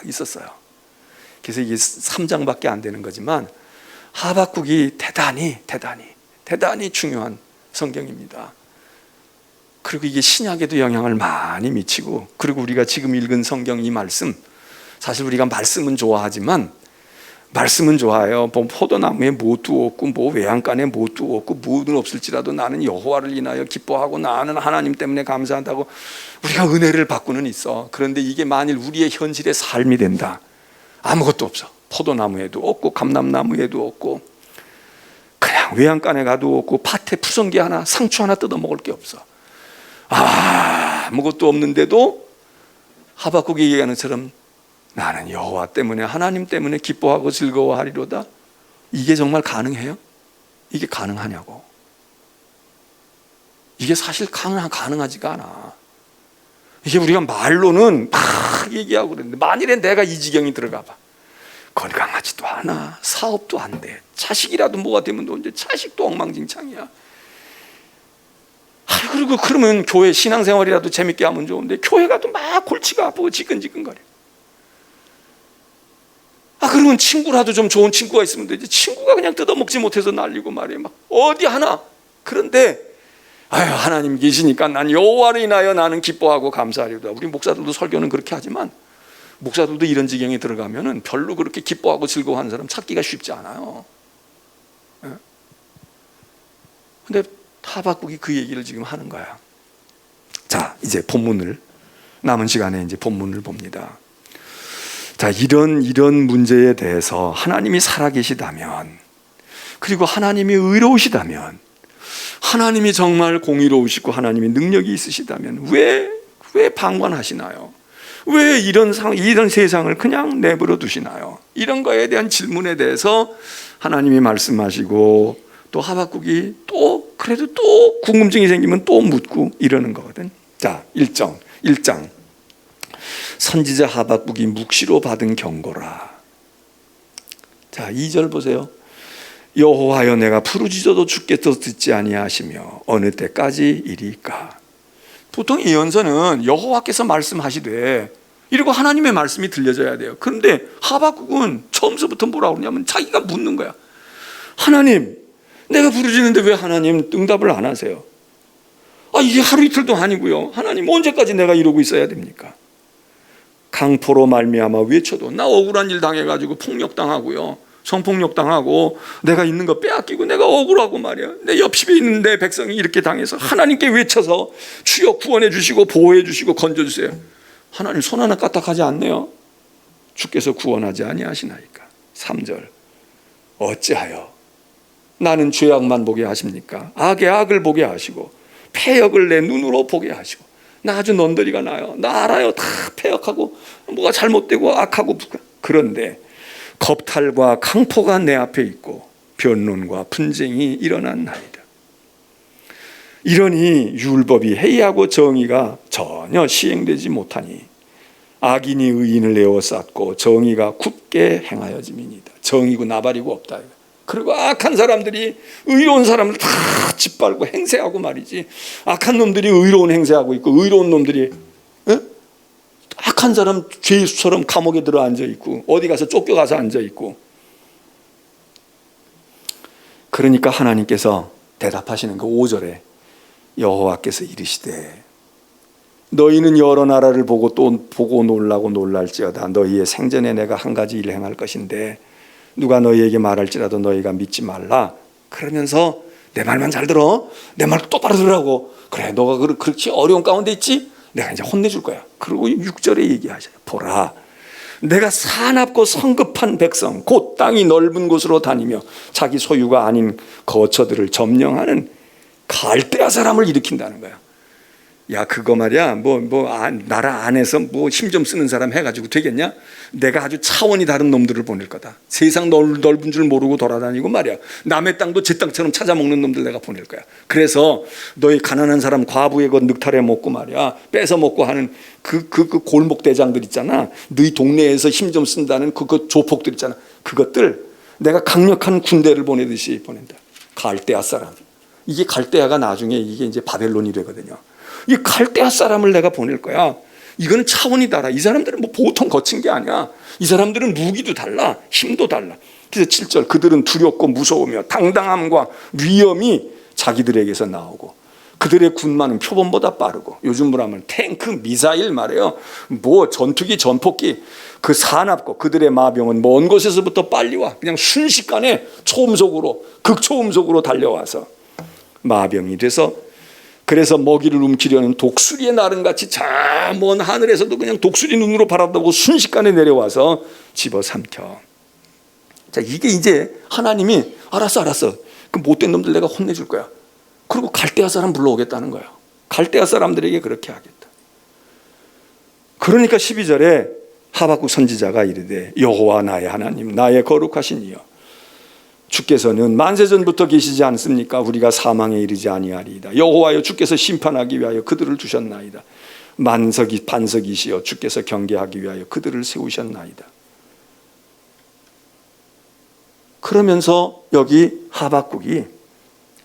있었어요. 그래서 이게 3장밖에 안 되는 거지만 하박국이 대단히 중요한 성경입니다. 그리고 이게 신약에도 영향을 많이 미치고 그리고 우리가 지금 읽은 성경 이 말씀 사실 우리가 말씀은 좋아하지만 말씀은 좋아요. 포도나무에 못도 없고 외양간에 못도 없고 무는 없을지라도 나는 여호와를 인하여 기뻐하고 나는 하나님 때문에 감사한다고 우리가 은혜를 받고는 있어. 그런데 이게 만일 우리의 현실의 삶이 된다. 아무것도 없어. 포도나무에도 없고 감람나무에도 없고 그냥 외양간에 가도 없고 밭에 푸성기 하나 상추 하나 뜯어 먹을 게 없어. 아무것도 없는데도 하박국이 얘기하는 것처럼 나는 여호와 때문에 하나님 때문에 기뻐하고 즐거워하리로다. 이게 정말 가능해요? 이게 가능하냐고. 이게 사실 가능하지가 않아. 이게 우리가 말로는 막 얘기하고 그러는데 만일에 내가 이 지경이 들어가 봐. 건강하지도 않아. 사업도 안 돼. 자식이라도 뭐가 되면 또 이제 자식도 엉망진창이야. 그리고 그러면 교회 신앙생활이라도 재밌게 하면 좋은데 교회 가도 막 골치가 아프고 지끈지끈거려. 그러면 친구라도 좀 좋은 친구가 있으면 되지. 친구가 그냥 뜯어먹지 못해서 날리고 말이에요. 막 어디 하나. 그런데 하나님 계시니까 난 여호와를 인하여 나는 기뻐하고 감사하리로다. 우리 목사들도 설교는 그렇게 하지만 목사들도 이런 지경에 들어가면은 별로 그렇게 기뻐하고 즐거워하는 사람 찾기가 쉽지 않아요. 근데 하박국이 그 얘기를 지금 하는 거야. 자, 이제 본문을 남은 시간에 이제 본문을 봅니다. 자, 이런 문제에 대해서 하나님이 살아계시다면 그리고 하나님이 의로우시다면 하나님이 정말 공의로우시고 하나님이 능력이 있으시다면 왜 방관하시나요? 왜 이런 세상을 그냥 내버려 두시나요? 이런 거에 대한 질문에 대해서 하나님이 말씀하시고 또 하박국이 그래도 또 궁금증이 생기면 또 묻고 이러는 거거든. 자, 1장 선지자 하박국이 묵시로 받은 경고라. 자, 2절 보세요. 여호와여 내가 부르짖어도 주께서 듣지 아니하시며 어느 때까지 이리까. 보통 예언서는 여호와께서 말씀하시되 이러고 하나님의 말씀이 들려져야 돼요. 그런데 하박국은 처음서부터 뭐라고 그러냐면 자기가 묻는 거야. 하나님, 내가 부르짖는데 왜 하나님 응답을 안 하세요? 이게 하루 이틀도 아니고요. 하나님 언제까지 내가 이러고 있어야 됩니까? 강포로 말미암아 외쳐도 나 억울한 일 당해가지고 폭력당하고요. 성폭력 당하고 내가 있는 거 빼앗기고 내가 억울하고 말이야. 내 옆집에 있는 내 백성이 이렇게 당해서 하나님께 외쳐서 주여 구원해 주시고 보호해 주시고 건져 주세요. 하나님 손 하나 까딱하지 않네요. 주께서 구원하지 아니하시나이까. 3절 어찌하여 나는 죄악만 보게 하십니까? 악의 악을 보게 하시고 패역을 내 눈으로 보게 하시고. 나 아주 넌더리가 나요. 나 알아요. 다 패역하고 뭐가 잘못되고 악하고. 그런데 겁탈과 강포가 내 앞에 있고 변론과 분쟁이 일어났나이다. 이러니 율법이 해이하고 정의가 전혀 시행되지 못하니 악인이 의인을 에워쌌고 정의가 굳게 행하여짐이니이다. 정의고 나발이고 없다. 그리고 악한 사람들이 의로운 사람을 다 짓밟고 행세하고 말이지. 악한 놈들이 의로운 행세하고 있고 의로운 놈들이 악한 사람 죄수처럼 감옥에 들어 앉아 있고 어디 가서 쫓겨가서 앉아 있고. 그러니까 하나님께서 대답하시는 그 5절에 여호와께서 이르시되 너희는 여러 나라를 보고 또 보고 놀라고 놀랄지어다. 너희의 생전에 내가 한 가지 일을 행할 것인데 누가 너희에게 말할지라도 너희가 믿지 말라. 그러면서 내 말만 잘 들어. 내 말 똑바로 들으라고. 그래 너가 그렇게 어려운 가운데 있지? 내가 이제 혼내줄 거야. 그리고 6절에 얘기하셔요. 보라 내가 사납고 성급한 백성 곧 땅이 넓은 곳으로 다니며 자기 소유가 아닌 거처들을 점령하는 갈대아 사람을 일으킨다는 거야. 야 그거 말이야 나라 안에서 힘 좀 쓰는 사람 해가지고 되겠냐? 내가 아주 차원이 다른 놈들을 보낼 거다. 세상 넓은 줄 모르고 돌아다니고 말이야 남의 땅도 제 땅처럼 찾아먹는 놈들 내가 보낼 거야. 그래서 너희 가난한 사람 과부의 것 늑탈해 먹고 말이야 뺏어 먹고 하는 그 골목 대장들 있잖아. 너희 동네에서 힘 좀 쓴다는 그 조폭들 있잖아. 그것들 내가 강력한 군대를 보내듯이 보낸다. 갈대아 사람. 이게 갈대아가 나중에 이게 이제 바벨론이 되거든요. 이 갈대아 사람을 내가 보낼 거야. 이거는 차원이 달라. 이 사람들은 보통 거친 게 아니야. 이 사람들은 무기도 달라. 힘도 달라. 그래서 7절 그들은 두렵고 무서우며 당당함과 위엄이 자기들에게서 나오고 그들의 군마는 표범보다 빠르고 요즘으로 하면 탱크, 미사일 말이에요. 전투기, 전폭기 그 사납고 그들의 마병은 먼 곳에서부터 빨리 와. 그냥 순식간에 초음속으로 극초음속으로 달려와서 마병이 돼서 그래서 먹이를 움키려는 독수리의 나른같이 저 먼 하늘에서도 그냥 독수리 눈으로 바라보고 순식간에 내려와서 집어삼켜. 자 이게 이제 하나님이 알았어 그 못된 놈들 내가 혼내줄 거야. 그리고 갈대아 사람 불러오겠다는 거야. 갈대아 사람들에게 그렇게 하겠다. 그러니까 12절에 하박국 선지자가 이르되 여호와 나의 하나님 나의 거룩하신 이여 주께서는 만세전부터 계시지 않습니까? 우리가 사망에 이르지 아니하리이다. 여호와여 주께서 심판하기 위하여 그들을 두셨나이다. 반석이시여 주께서 경계하기 위하여 그들을 세우셨나이다. 그러면서 여기 하박국이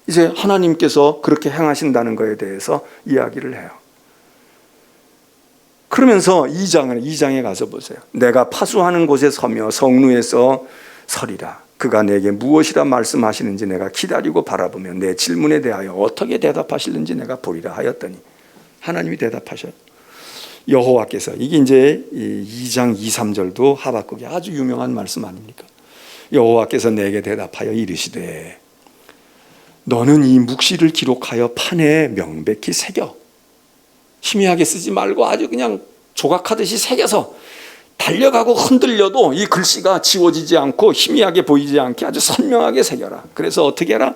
이제 하나님께서 그렇게 행하신다는 것에 대해서 이야기를 해요. 그러면서 2장에 가서 보세요. 내가 파수하는 곳에 서며 성루에서 서리라. 그가 내게 무엇이라 말씀하시는지 내가 기다리고 바라보며 내 질문에 대하여 어떻게 대답하시는지 내가 보리라 하였더니 하나님이 대답하셔. 여호와께서 이게 이제 2장 2, 3절도 하박국이 아주 유명한 말씀 아닙니까? 여호와께서 내게 대답하여 이르시되 너는 이 묵시를 기록하여 판에 명백히 새겨. 희미하게 쓰지 말고 아주 그냥 조각하듯이 새겨서 달려가고 흔들려도 이 글씨가 지워지지 않고 희미하게 보이지 않게 아주 선명하게 새겨라. 그래서 어떻게 해라?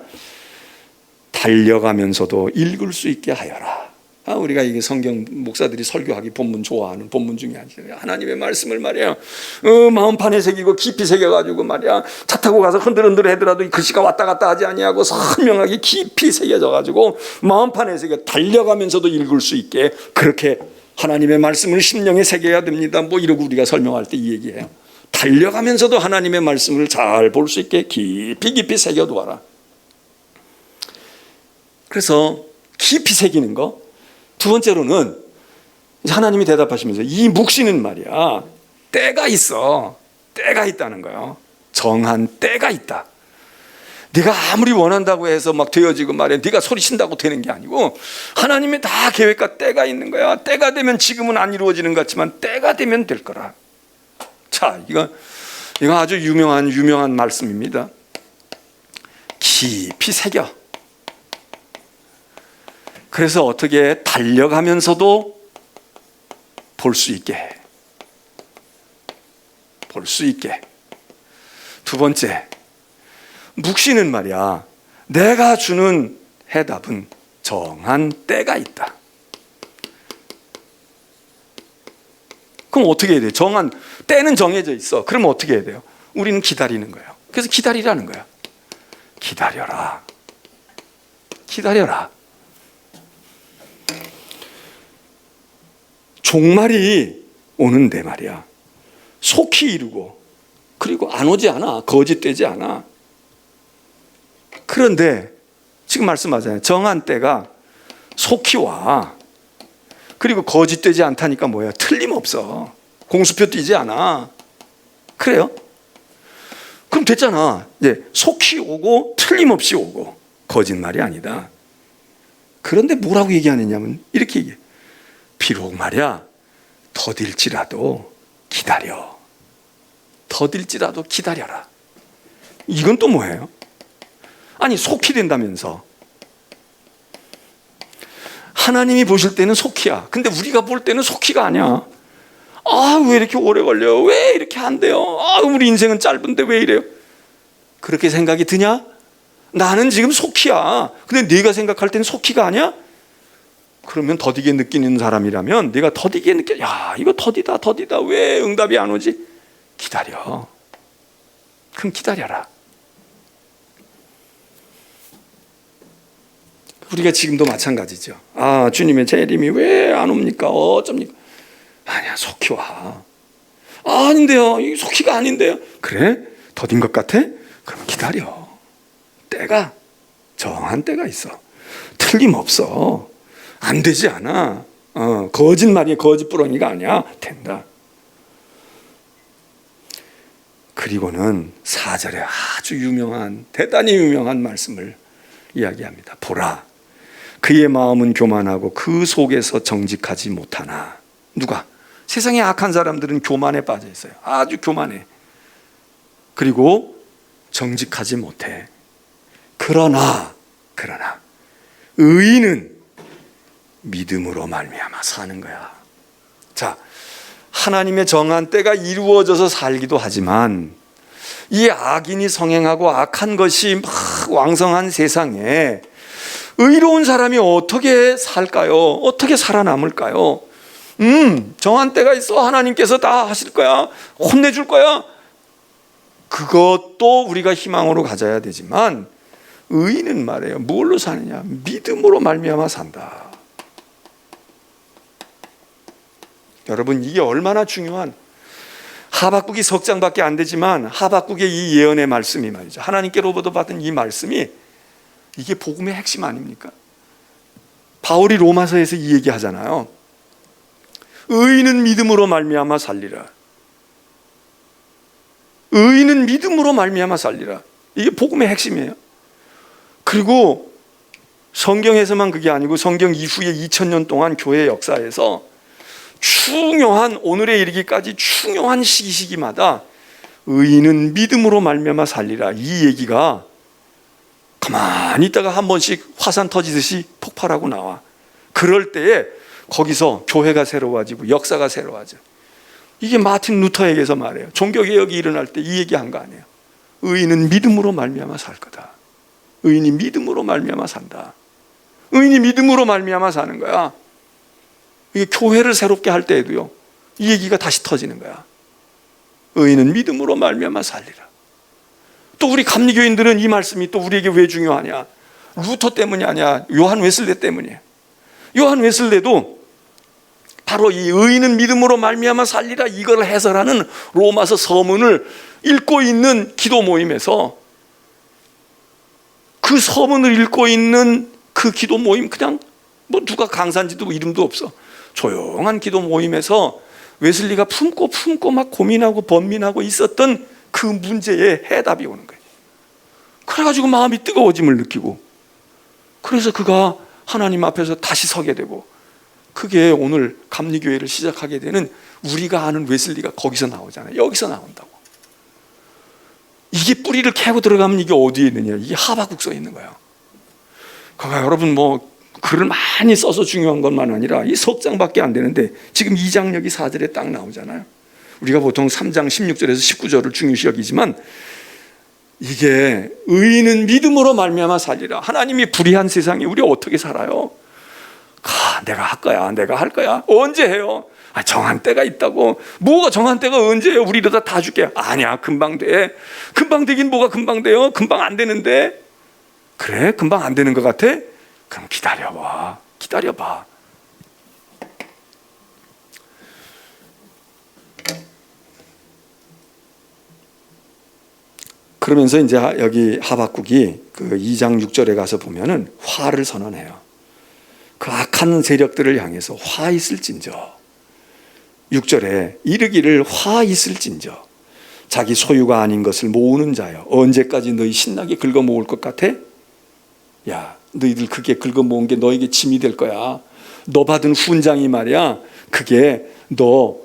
달려가면서도 읽을 수 있게 하여라. 우리가 이게 성경 목사들이 설교하기 본문 좋아하는 본문 중에 하나예요. 하나님의 말씀을 말이야 마음판에 새기고 깊이 새겨가지고 말이야 차 타고 가서 흔들흔들 하더라도 이 글씨가 왔다 갔다 하지 아니하고 선명하게 깊이 새겨져가지고 마음판에 새겨 달려가면서도 읽을 수 있게 그렇게 하나님의 말씀을 심령에 새겨야 됩니다. 이러고 우리가 설명할 때 이 얘기해요. 달려가면서도 하나님의 말씀을 잘 볼 수 있게 깊이 새겨두어라. 그래서 깊이 새기는 거. 두 번째로는 하나님이 대답하시면서 이 묵시는 말이야 때가 있어. 때가 있다는 거예요. 정한 때가 있다. 네가 아무리 원한다고 해서 막 되어지고 말이야 네가 소리친다고 되는 게 아니고 하나님의 다 계획과 때가 있는 거야. 때가 되면 지금은 안 이루어지는 것 같지만 때가 되면 될 거라. 자 이거 이거 아주 유명한 말씀입니다. 깊이 새겨. 그래서 어떻게 달려가면서도 볼 수 있게 해. 볼 수 있게. 두 번째, 묵시는 말이야, 내가 주는 해답은 정한 때가 있다. 그럼 어떻게 해야 돼요? 정한 때는 정해져 있어. 그럼 어떻게 해야 돼요? 우리는 기다리는 거예요. 그래서 기다리라는 거야. 기다려라. 기다려라. 종말이 오는데 말이야, 속히 이루고, 그리고 안 오지 않아. 거짓되지 않아. 그런데 지금 말씀하잖아요. 정한 때가 속히 와. 그리고 거짓되지 않다니까 뭐야? 틀림없어. 공수표 띄지 않아. 그래요? 그럼 됐잖아. 이제 속히 오고 틀림없이 오고 거짓말이 아니다. 그런데 뭐라고 얘기하느냐면 이렇게 얘기해. 비록 말이야, 더딜지라도 기다려. 더딜지라도 기다려라. 이건 또 뭐예요? 아니, 속히 된다면서. 하나님이 보실 때는 속히야. 근데 우리가 볼 때는 속히가 아니야. 아, 왜 이렇게 오래 걸려요? 왜 이렇게 안 돼요? 아, 우리 인생은 짧은데 왜 이래요? 그렇게 생각이 드냐? 나는 지금 속히야. 근데 네가 생각할 때는 속히가 아니야? 그러면 더디게 느끼는 사람이라면, 네가 더디게 느껴, 야, 이거 더디다. 왜 응답이 안 오지? 기다려. 그럼 기다려라. 우리가 지금도 마찬가지죠. 아, 주님의 재림이 왜 안 옵니까? 어쩝니까? 아니야, 속히 와. 아, 아닌데요. 이 속히가 아닌데요. 그래? 더딘 것 같아? 그럼 기다려. 때가, 정한 때가 있어. 틀림없어. 안 되지 않아. 거짓말이 거짓부렁이가 아니야. 된다. 그리고는 4절에 아주 유명한, 대단히 유명한 말씀을 이야기합니다. 보라, 그의 마음은 교만하고 그 속에서 정직하지 못하나. 누가? 세상에 악한 사람들은 교만에 빠져 있어요. 아주 교만해. 그리고 정직하지 못해. 그러나 의인은 믿음으로 말미암아 사는 거야. 자, 하나님의 정한 때가 이루어져서 살기도 하지만, 이 악인이 성행하고 악한 것이 막 왕성한 세상에 의로운 사람이 어떻게 살까요? 어떻게 살아남을까요? 정한 때가 있어. 하나님께서 다 하실 거야. 혼내줄 거야. 그것도 우리가 희망으로 가져야 되지만, 의인은 말이에요, 뭘로 사느냐? 믿음으로 말미암아 산다. 여러분, 이게 얼마나 중요한, 하박국이 석장밖에 안 되지만 하박국의 이 예언의 말씀이 말이죠, 하나님께로부터 받은 이 말씀이, 이게 복음의 핵심 아닙니까? 바울이 로마서에서 이 얘기 하잖아요. 의인은 믿음으로 말미암아 살리라. 의인은 믿음으로 말미암아 살리라. 이게 복음의 핵심이에요. 그리고 성경에서만 그게 아니고 성경 이후에 2000년 동안 교회 역사에서 중요한, 오늘에 이르기까지 중요한 시기마다 의인은 믿음으로 말미암아 살리라, 이 얘기가 가만히 있다가 한 번씩 화산 터지듯이 폭발하고 나와. 그럴 때에 거기서 교회가 새로워지고 역사가 새로워져. 이게 마틴 루터에게서 말해요. 종교개혁이 일어날 때 이 얘기한 거 아니에요. 의인은 믿음으로 말미암아 살 거다. 의인이 믿음으로 말미암아 산다. 의인이 믿음으로 말미암아 사는 거야. 이게 교회를 새롭게 할 때에도요, 이 얘기가 다시 터지는 거야. 의인은 믿음으로 말미암아 살리라. 또 우리 감리교인들은 이 말씀이 또 우리에게 왜 중요하냐? 루터 때문이 아니야. 요한 웨슬레 때문이에요. 요한 웨슬레도 바로 이 의인은 믿음으로 말미암아 살리라, 이걸 해설하는 로마서 서문을 읽고 있는 기도 모임에서, 그 서문을 읽고 있는 그 기도 모임, 그냥 뭐 누가 강사인지도 이름도 없어, 조용한 기도 모임에서 웨슬리가 품고 막 고민하고 번민하고 있었던 그 문제에 해답이 오는 거예요. 그래가지고 마음이 뜨거워짐을 느끼고, 그래서 그가 하나님 앞에서 다시 서게 되고, 그게 오늘 감리교회를 시작하게 되는, 우리가 아는 웨슬리가 거기서 나오잖아요. 여기서 나온다고. 이게 뿌리를 캐고 들어가면 이게 어디에 있느냐? 이게 하박국서에 있는 거예요. 그러니까 여러분 뭐 글을 많이 써서 중요한 것만 아니라 이 석 장밖에 안 되는데 지금 2장 여기 4절에 딱 나오잖아요. 우리가 보통 3장 16절에서 19절을 중요시 여기지만 이게 의인은 믿음으로 말미암아 살리라. 하나님이 불의한 세상에 우리 어떻게 살아요? 내가 할 거야, 내가 할 거야. 언제 해요? 정한 때가 있다고. 뭐가 정한 때가 언제예요? 우리 이러다 다 죽게. 아니야, 금방 돼. 금방 되긴 뭐가 금방 돼요? 금방 안 되는데. 그래? 금방 안 되는 것 같아? 그럼 기다려봐. 기다려봐. 그러면서 이제 여기 하박국이 그 2장 6절에 가서 보면은 화를 선언해요. 그 악한 세력들을 향해서 화 있을진저. 6절에 이르기를 화 있을진저. 자기 소유가 아닌 것을 모으는 자여, 언제까지 너희 신나게 긁어 모을 것 같아? 야, 너희들 그게 긁어 모은 게 너에게 짐이 될 거야. 너 받은 훈장이 말이야, 그게 너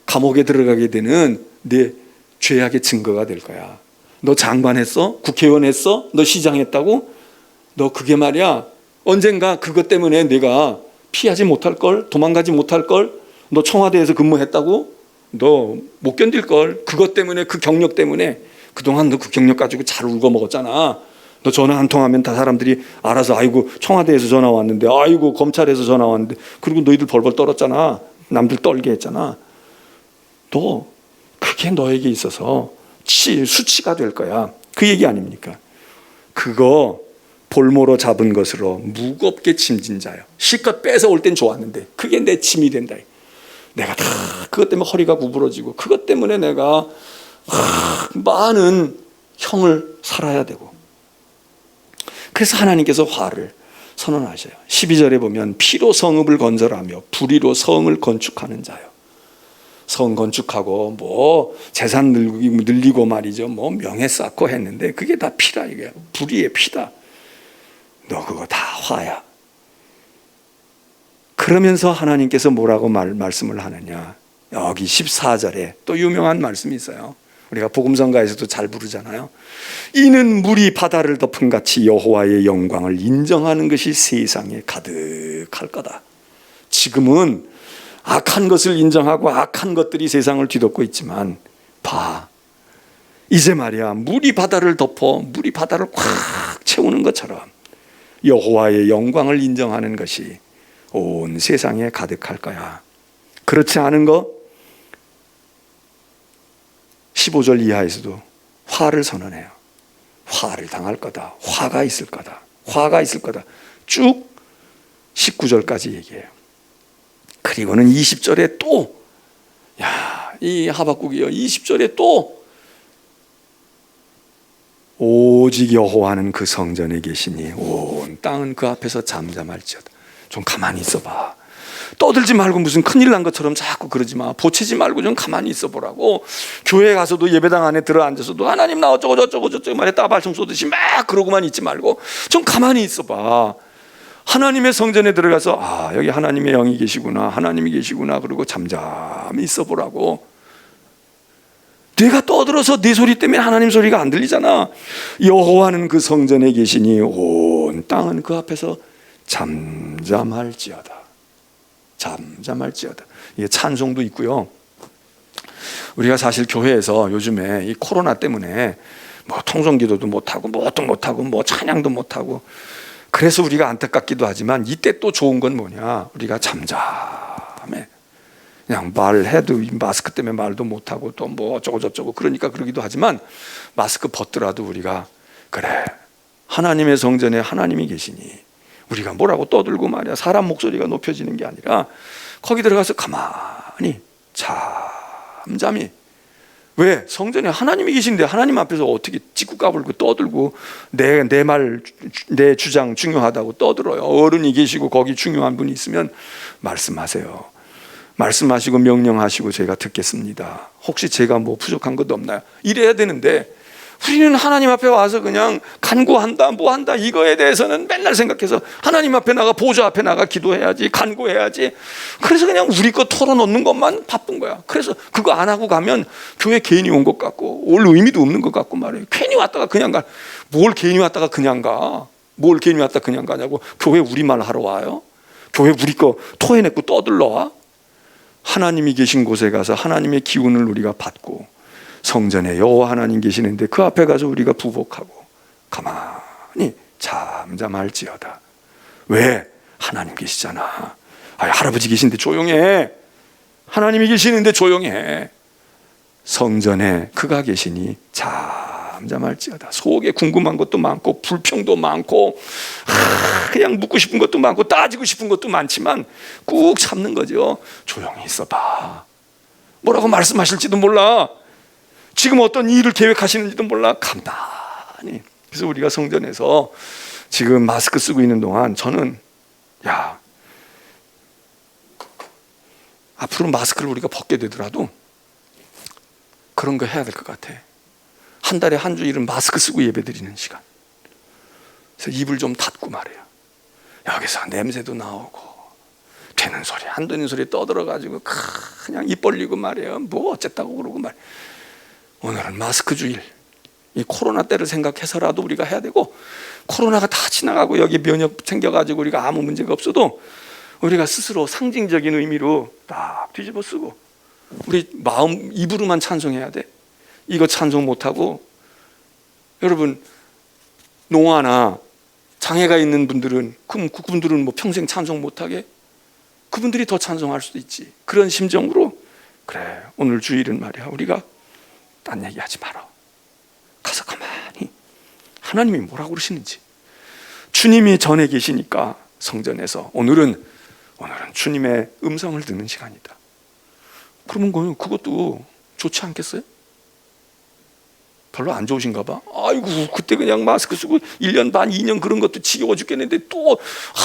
감옥에 들어가게 되는 네 죄악의 증거가 될 거야. 너 장관 했어? 국회의원 했어? 너 시장 했다고? 너 그게 말이야, 언젠가 그것 때문에 내가 피하지 못할걸? 도망가지 못할걸? 너 청와대에서 근무했다고? 너 못 견딜걸? 그것 때문에, 그 경력 때문에 그동안 너 그 경력 가지고 잘 울고 먹었잖아. 너 전화 한 통하면 다 사람들이 알아서 아이고 청와대에서 전화 왔는데, 아이고 검찰에서 전화 왔는데, 그리고 너희들 벌벌 떨었잖아. 남들 떨게 했잖아. 너 그게 너에게 있어서 수치가 될 거야. 그 얘기 아닙니까? 그거 볼모로 잡은 것으로 무겁게 짐진 자요. 실컷 뺏어 올 땐 좋았는데 그게 내 짐이 된다. 내가 다 그것 때문에 허리가 구부러지고, 그것 때문에 내가 많은 형을 살아야 되고. 그래서 하나님께서 화를 선언하셔요. 12절에 보면 피로 성읍을 건설하며 불의로 성을 건축하는 자요. 성 건축하고 뭐 재산 늘리고 말이죠, 뭐 명예 쌓고 했는데 그게 다 피다. 이게 불의의 피다. 너 그거 다 화야. 그러면서 하나님께서 뭐라고 말씀을 하느냐, 여기 14절에 또 유명한 말씀이 있어요. 우리가 복음성가에서도 잘 부르잖아요. 이는 물이 바다를 덮은 같이 여호와의 영광을 인정하는 것이 세상에 가득할 거다. 지금은 악한 것을 인정하고 악한 것들이 세상을 뒤덮고 있지만, 이제 말이야, 물이 바다를 덮어, 물이 바다를 꽉 채우는 것처럼 여호와의 영광을 인정하는 것이 온 세상에 가득할 거야. 그렇지 않은 거 15절 이하에서도 화를 선언해요. 화를 당할 거다. 화가 있을 거다. 화가 있을 거다. 쭉 19절까지 얘기해요. 그리고는 20절에 또, 이 하박국이요, 20절에 또 오직 여호와는 그 성전에 계시니 온 땅은 그 앞에서 잠잠할지어다. 좀 가만히 있어봐. 떠들지 말고 무슨 큰일 난 것처럼 자꾸 그러지 마. 보채지 말고 좀 가만히 있어 보라고. 교회 가서도 예배당 안에 들어 앉아서도 하나님 나 어쩌고 저쩌고 저쩌고 말에 따발총 쏘듯이 막 그러고만 있지 말고 좀 가만히 있어 봐. 하나님의 성전에 들어가서 여기 하나님의 영이 계시구나, 하나님이 계시구나, 그리고 잠잠히 있어 보라고. 내가 떠들어서 네 소리 때문에 하나님 소리가 안 들리잖아. 여호와는 그 성전에 계시니 온 땅은 그 앞에서 잠잠할지어다. 잠잠할지어다. 이게 찬송도 있고요. 우리가 사실 교회에서 요즘에 이 코로나 때문에 뭐 통성기도도 못하고 뭐도 못하고 뭐 찬양도 못하고, 그래서 우리가 안타깝기도 하지만 이때 또 좋은 건 뭐냐, 우리가 잠잠해. 그냥 말해도 마스크 때문에 말도 못하고 또 뭐 어쩌고 저쩌고 그러니까 그러기도 하지만, 마스크 벗더라도 우리가 그래, 하나님의 성전에 하나님이 계시니 우리가 뭐라고 떠들고 말이야, 사람 목소리가 높여지는 게 아니라 거기 들어가서 가만히 잠잠히. 왜? 성전에 하나님이 계신데 하나님 앞에서 어떻게 찍고 까불고 떠들고 내 주장 중요하다고 떠들어요. 어른이 계시고 거기 중요한 분이 있으면 말씀하세요. 말씀하시고 명령하시고 제가 듣겠습니다. 혹시 제가 뭐 부족한 것도 없나요? 이래야 되는데 우리는 하나님 앞에 와서 그냥 간구한다 뭐한다 이거에 대해서는 맨날 생각해서 하나님 앞에 나가 보좌 앞에 나가 기도해야지 간구해야지. 그래서 그냥 우리 거 털어놓는 것만 바쁜 거야. 그래서 그거 안 하고 가면 교회 괜히 온 것 같고 올 의미도 없는 것 같고 말이에요. 괜히 왔다가 그냥 가. 뭘 괜히 왔다가 그냥 가. 뭘 괜히 왔다 그냥 가냐고. 교회 우리말 하러 와요? 교회 우리 거 토해내고 떠들러 와? 하나님이 계신 곳에 가서 하나님의 기운을 우리가 받고 성전에 여호와 하나님 계시는데 그 앞에 가서 우리가 부복하고 가만히 잠잠할지어다. 왜? 하나님 계시잖아. 할아버지 계신데 조용해. 하나님이 계시는데 조용해. 성전에 그가 계시니 잠잠할지어다. 속에 궁금한 것도 많고 불평도 많고 그냥 묻고 싶은 것도 많고 따지고 싶은 것도 많지만 꾹 참는 거죠. 조용히 있어봐. 뭐라고 말씀하실지도 몰라. 지금 어떤 일을 계획하시는지도 몰라. 가만히. 그래서 우리가 성전에서 지금 마스크 쓰고 있는 동안 저는 앞으로 마스크를 우리가 벗게 되더라도 그런 거 해야 될 것 같아. 한 달에 한 주일은 마스크 쓰고 예배드리는 시간. 그래서 입을 좀 닫고 말이에요. 여기서 냄새도 나오고 되는 소리 안 되는 소리 떠들어가지고 그냥 입 벌리고 말이에요. 뭐 어쨌다고 그러고 말이에요. 오늘은 마스크 주일. 이 코로나 때를 생각해서라도 우리가 해야 되고, 코로나가 다 지나가고 여기 면역 생겨가지고 우리가 아무 문제가 없어도 우리가 스스로 상징적인 의미로 딱 뒤집어 쓰고 우리 마음 입으로만 찬송해야 돼. 이거 찬송 못하고, 여러분 노화나 장애가 있는 분들은 그분들은 뭐 평생 찬송 못하게, 그분들이 더 찬송할 수도 있지. 그런 심정으로 그래 오늘 주일은 말이야 우리가 딴 얘기하지 마라. 가서 가만히 하나님이 뭐라고 그러시는지. 주님이 전에 계시니까 성전에서 오늘은 주님의 음성을 듣는 시간이다. 그러면 그것도 좋지 않겠어요? 별로 안 좋으신가 봐. 아이고 그때 그냥 마스크 쓰고 1년 반 2년 그런 것도 지겨워 죽겠는데 또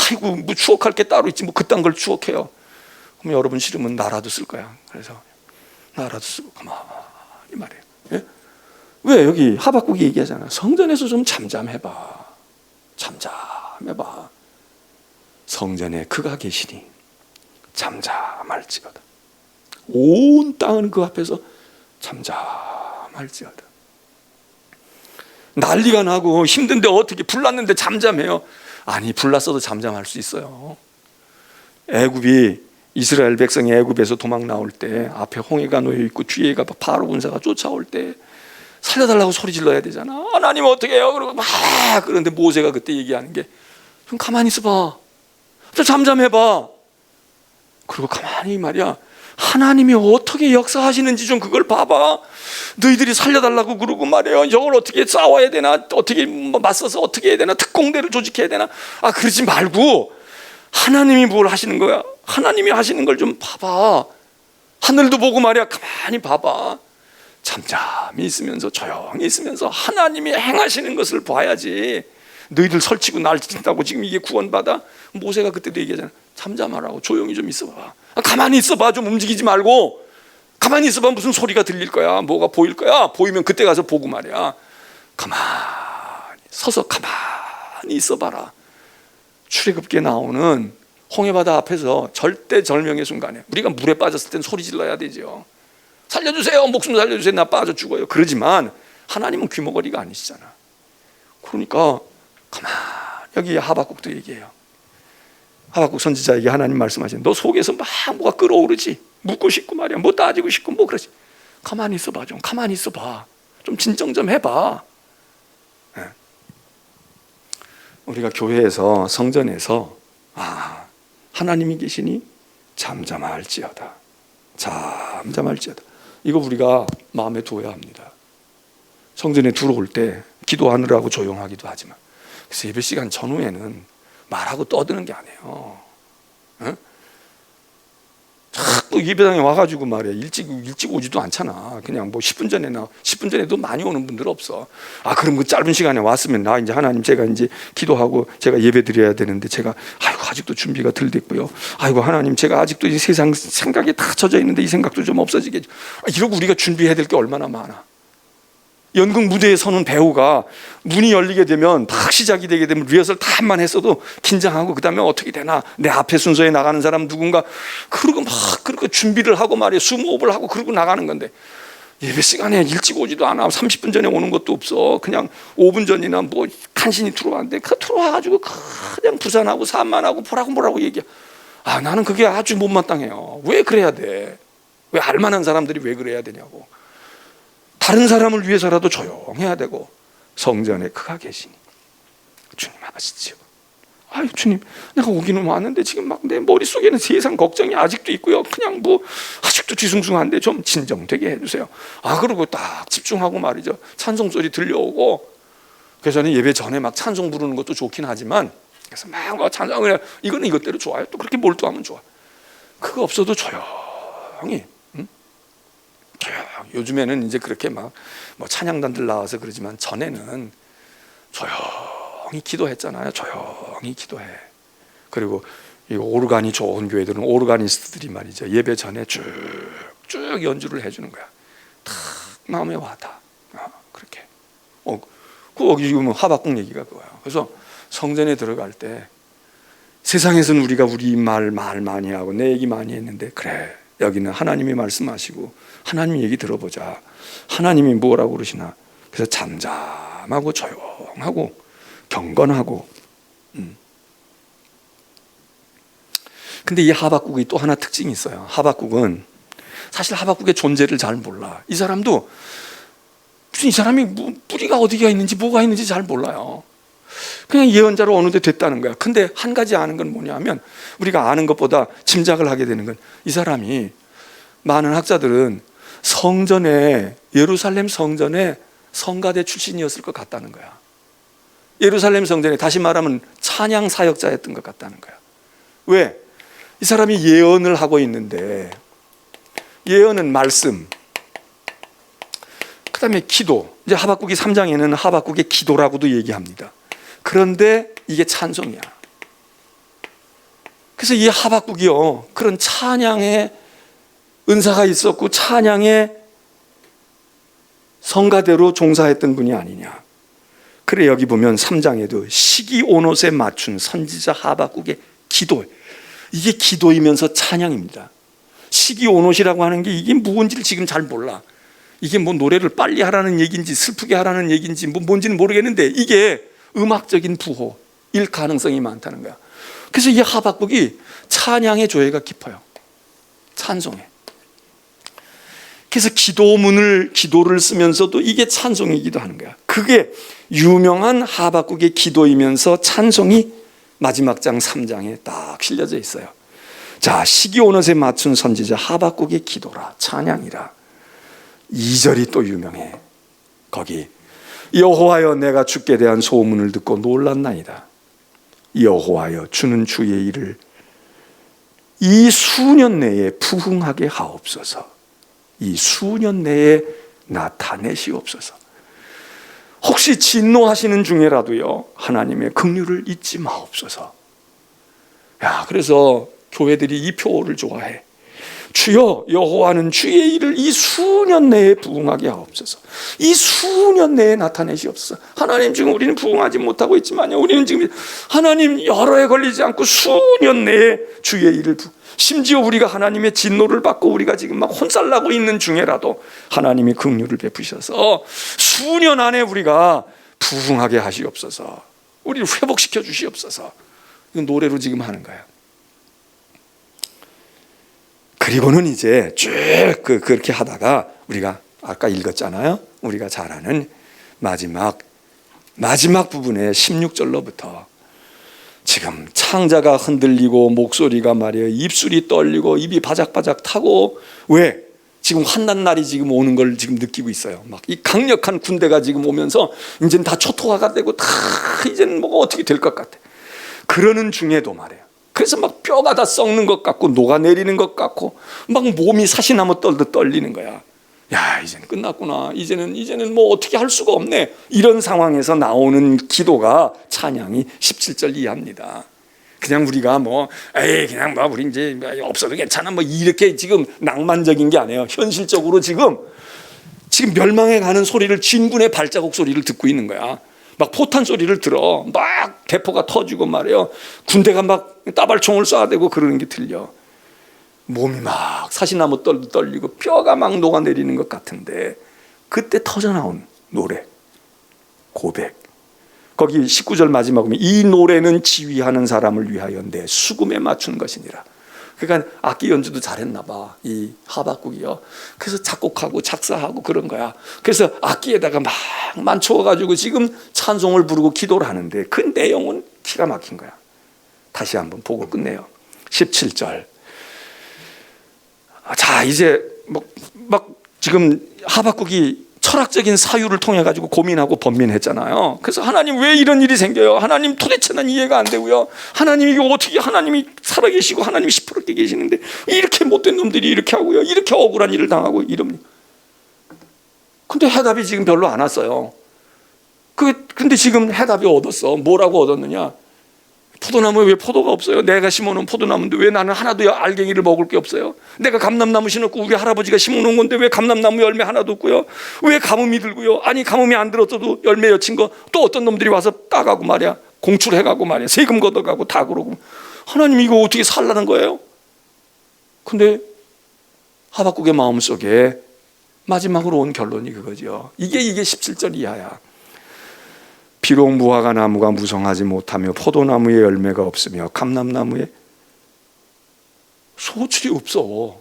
아이고 뭐 추억할 게 따로 있지 뭐 그딴 걸 추억해요. 그럼 여러분 싫으면 나라도 쓸 거야. 그래서 나라도 쓰고 가만히 말해요. 예? 왜 여기 하박국이 얘기하잖아. 성전에서 좀 잠잠해봐. 잠잠해봐. 성전에 그가 계시니 잠잠할지어다. 온 땅은 그 앞에서 잠잠할지어다. 난리가 나고 힘든데 어떻게 불났는데 잠잠해요? 아니 불났어도 잠잠할 수 있어요. 애굽이 이스라엘 백성이 애굽에서 도망 나올 때 앞에 홍해가 놓여 있고 뒤에가 파로 군사가 쫓아올 때 살려달라고 소리 질러야 되잖아. 하나님 어떻게 해요? 그러고 막 그런데 모세가 그때 얘기하는 게 좀 가만히 있어봐. 좀 잠잠해봐. 그리고 가만히 말이야 하나님이 어떻게 역사하시는지 좀 그걸 봐봐. 너희들이 살려달라고 그러고 말이에요. 이걸 어떻게 싸워야 되나, 어떻게 맞서서 어떻게 해야 되나, 특공대를 조직해야 되나. 그러지 말고 하나님이 뭘 하시는 거야. 하나님이 하시는 걸 좀 봐봐. 하늘도 보고 말이야 가만히 봐봐. 잠잠히 있으면서 조용히 있으면서 하나님이 행하시는 것을 봐야지. 너희들 설치고 날 친다고 지금 이게 구원받아? 모세가 그때도 얘기하잖아. 잠잠하라고. 조용히 좀 있어봐. 가만히 있어봐. 좀 움직이지 말고. 가만히 있어봐. 무슨 소리가 들릴 거야. 뭐가 보일 거야. 보이면 그때 가서 보고 말이야. 가만히 서서 가만히 있어봐라. 출애굽기에 나오는 홍해바다 앞에서 절대절명의 순간에 우리가 물에 빠졌을 땐 소리 질러야 되죠. 살려주세요. 목숨 살려주세요. 나 빠져 죽어요. 그러지만 하나님은 귀머거리가 아니시잖아. 그러니까 가만히, 여기 하박국도 얘기해요. 하박국 선지자에게 하나님 말씀하시는, 너 속에서 막 뭐가 끓어오르지. 묻고 싶고 말이야. 뭐 따지고 싶고 뭐 그러지. 가만히 있어봐. 좀 가만히 있어봐. 좀 진정 좀 해봐. 네. 우리가 교회에서 성전에서 하나님이 계시니 잠잠할지어다. 잠잠할지어다. 이거 우리가 마음에 두어야 합니다. 성전에 들어올 때 기도하느라고 조용하기도 하지만, 그래서 예배 시간 전후에는 말하고 떠드는 게 아니에요. 응? 자꾸 예배당에 와가지고 말이야 일찍 오지도 않잖아. 그냥 뭐 10분 전에나 10분 전에도 많이 오는 분들 없어. 그럼 그 짧은 시간에 왔으면 나 이제 하나님 제가 이제 기도하고 제가 예배 드려야 되는데 제가 아직도 준비가 덜 됐고요. 하나님 제가 아직도 이 세상 생각에 다 젖어 있는데 이 생각도 좀 없어지게. 이러고 우리가 준비해야 될 게 얼마나 많아. 연극 무대에 서는 배우가 문이 열리게 되면 딱 시작이 되게 되면 리허설 다 한 번 했어도 긴장하고 그다음에 어떻게 되나 내 앞에 순서에 나가는 사람 누군가 그러고 막 그렇게 준비를 하고 말이야 숨호흡을 하고 그러고 나가는 건데 예배 시간에 일찍 오지도 않아 30분 전에 오는 것도 없어 그냥 5분 전이나 뭐 간신히 들어왔는데 그 들어와가지고 그냥 부산하고 산만하고 뭐라고 얘기해. 아 나는 그게 아주 못마땅해요. 왜 그래야 돼? 왜 알만한 사람들이 왜 그래야 되냐고. 다른 사람을 위해서라도 조용해야 되고 성전에 그가 계시니 주님 아시죠? 아유 주님 내가 오기는 왔는데 지금 막 내 머릿속에는 세상 걱정이 아직도 있고요 그냥 뭐 아직도 뒤숭숭한데 좀 진정되게 해주세요. 아 그러고 딱 집중하고 말이죠 찬송 소리 들려오고 그래서 저는 예배 전에 막 찬송 부르는 것도 좋긴 하지만 그래서 막 찬송을 이거는 이것대로 좋아요. 또 그렇게 몰두하면 좋아. 그거 없어도 조용히 요즘에는 이제 그렇게 막 뭐 찬양단들 나와서 그러지만 전에는 조용히 기도했잖아요. 조용히 기도해. 그리고 이 오르간이 좋은 교회들은 오르가니스트들이 말이죠 예배 전에 쭉쭉 연주를 해주는 거야. 탁 마음에 와닿아. 그렇게. 거기 지금 하박국 얘기가 그거야. 그래서 성전에 들어갈 때 세상에서는 우리가 우리 말 많이 하고 내 얘기 많이 했는데 그래 여기는 하나님이 말씀하시고 하나님 얘기 들어보자. 하나님이 뭐라고 그러시나. 그래서 잠잠하고 조용하고 경건하고. 근데 이 하박국이 또 하나 특징이 있어요. 하박국은 사실 하박국의 존재를 잘 몰라. 이 사람도 무슨 이 사람이 뭐 뿌리가 어디가 있는지 뭐가 있는지 잘 몰라요. 그냥 예언자로 어느 데 됐다는 거야. 근데 한 가지 아는 건 뭐냐면 우리가 아는 것보다 짐작을 하게 되는 건 이 사람이 많은 학자들은 성전에 예루살렘 성전의 성가대 출신이었을 것 같다는 거야. 예루살렘 성전에 다시 말하면 찬양 사역자였던 것 같다는 거야. 왜? 이 사람이 예언을 하고 있는데 예언은 말씀 그 다음에 기도. 이제 하박국이 3장에는 하박국의 기도라고도 얘기합니다. 그런데 이게 찬송이야. 그래서 이 하박국이요 그런 찬양의 은사가 있었고 찬양의 성가대로 종사했던 분이 아니냐. 그래 여기 보면 3장에도 시기온옷에 맞춘 선지자 하박국의 기도. 이게 기도이면서 찬양입니다. 시기온옷이라고 하는 게 이게 뭔지를 지금 잘 몰라. 이게 뭐 노래를 빨리 하라는 얘기인지 슬프게 하라는 얘기인지 뭐 뭔지는 모르겠는데 이게 음악적인 부호일 가능성이 많다는 거야. 그래서 이 하박국이 찬양의 조예가 깊어요. 찬송에. 그래서 기도를 쓰면서도 이게 찬송이기도 하는 거야. 그게 유명한 하박국의 기도이면서 찬송이 마지막 장 3장에 딱 실려져 있어요. 자, 시기온옷에 맞춘 선지자 하박국의 기도라 찬양이라. 2절이 또 유명해. 거기 여호와여 내가 주께 대한 소문을 듣고 놀랐나이다. 여호와여 주는 주의 일을 이 수년 내에 부흥하게 하옵소서. 이 수년 내에 나타내시옵소서. 혹시 진노하시는 중에라도요 하나님의 긍휼을 잊지 마옵소서. 야, 그래서 교회들이 이 표어를 좋아해. 주여 여호와는 주의 일을 이 수년 내에 부흥하게 하옵소서. 이 수년 내에 나타내시옵소서. 하나님 지금 우리는 부흥하지 못하고 있지만요 우리는 지금 하나님 여러 해 걸리지 않고 수년 내에 주의 일을 심지어 우리가 하나님의 진노를 받고 우리가 지금 막 혼살나고 있는 중에라도 하나님이 긍휼을 베푸셔서 수년 안에 우리가 부흥하게 하시옵소서. 우리를 회복시켜 주시옵소서. 이건 노래로 지금 하는 거야. 그리고는 이제 쭉 그렇게 하다가 우리가 아까 읽었잖아요. 우리가 잘 아는 마지막 부분에 16절로부터 지금 창자가 흔들리고 목소리가 말이에요 입술이 떨리고 입이 바작바작 타고. 왜? 지금 환난 날이 지금 오는 걸 지금 느끼고 있어요. 막 이 강력한 군대가 지금 오면서 이제는 다 초토화가 되고 다 이제는 뭐가 어떻게 될 것 같아. 그러는 중에도 말이에요. 그래서 막 뼈가 다 썩는 것 같고 녹아내리는 것 같고 막 몸이 사시나무 떨듯 떨리는 거야. 야, 이제는 끝났구나. 이제는 뭐 어떻게 할 수가 없네. 이런 상황에서 나오는 기도가 찬양이 17절 이하입니다. 그냥 우리가 그냥 우리 이제 없어도 괜찮아 이렇게 지금 낭만적인 게 아니에요. 현실적으로 지금 지금 멸망해 가는 소리를, 진군의 발자국 소리를 듣고 있는 거야. 막 포탄 소리를 들어. 막 대포가 터지고 말이에요. 군대가 막 따발총을 쏴대고 그러는 게 들려. 몸이 막 사시나무 떨리고 뼈가 막 녹아내리는 것 같은데, 그때 터져나온 노래, 고백. 거기 19절 마지막 보면 이 노래는 지휘하는 사람을 위하여 내 수금에 맞춘 것이니라. 그러니까 악기 연주도 잘했나 봐, 이 하박국이요. 그래서 작곡하고 작사하고 그런 거야. 그래서 악기에다가 막 만추어가지고 지금 찬송을 부르고 기도를 하는데 그 내용은 기가 막힌 거야. 다시 한번 보고 끝내요. 17절. 자, 이제 막 지금 하박국이 철학적인 사유를 통해 가지고 고민하고 번민했잖아요. 그래서 하나님 왜 이런 일이 생겨요? 하나님 도대체는 이해가 안 되고요. 하나님 이거 어떻게, 하나님이 살아계시고 하나님이 시퍼렇게 계시는데 이렇게 못된 놈들이 이렇게 하고요, 이렇게 억울한 일을 당하고 이러면. 근데 해답이 지금 별로 안 왔어요. 근데 지금 해답이 얻었어. 뭐라고 얻었느냐? 포도나무에 왜 포도가 없어요? 내가 심어놓은 포도나무인데 왜 나는 하나도 알갱이를 먹을 게 없어요? 내가 감람나무 심었고 우리 할아버지가 심어놓은 건데 왜 감람나무 열매 하나도 없고요? 왜 가뭄이 들고요? 아니 가뭄이 안 들었어도 열매 여친 거 또 어떤 놈들이 와서 따가고 말이야, 공출해가고 말이야, 세금 걷어가고 다 그러고. 하나님 이거 어떻게 살라는 거예요? 근데 하박국의 마음속에 마지막으로 온 결론이 그거죠. 이게 17절 이하야. 비록 무화과 나무가 무성하지 못하며 포도나무에 열매가 없으며 감람나무에 소출이 없어.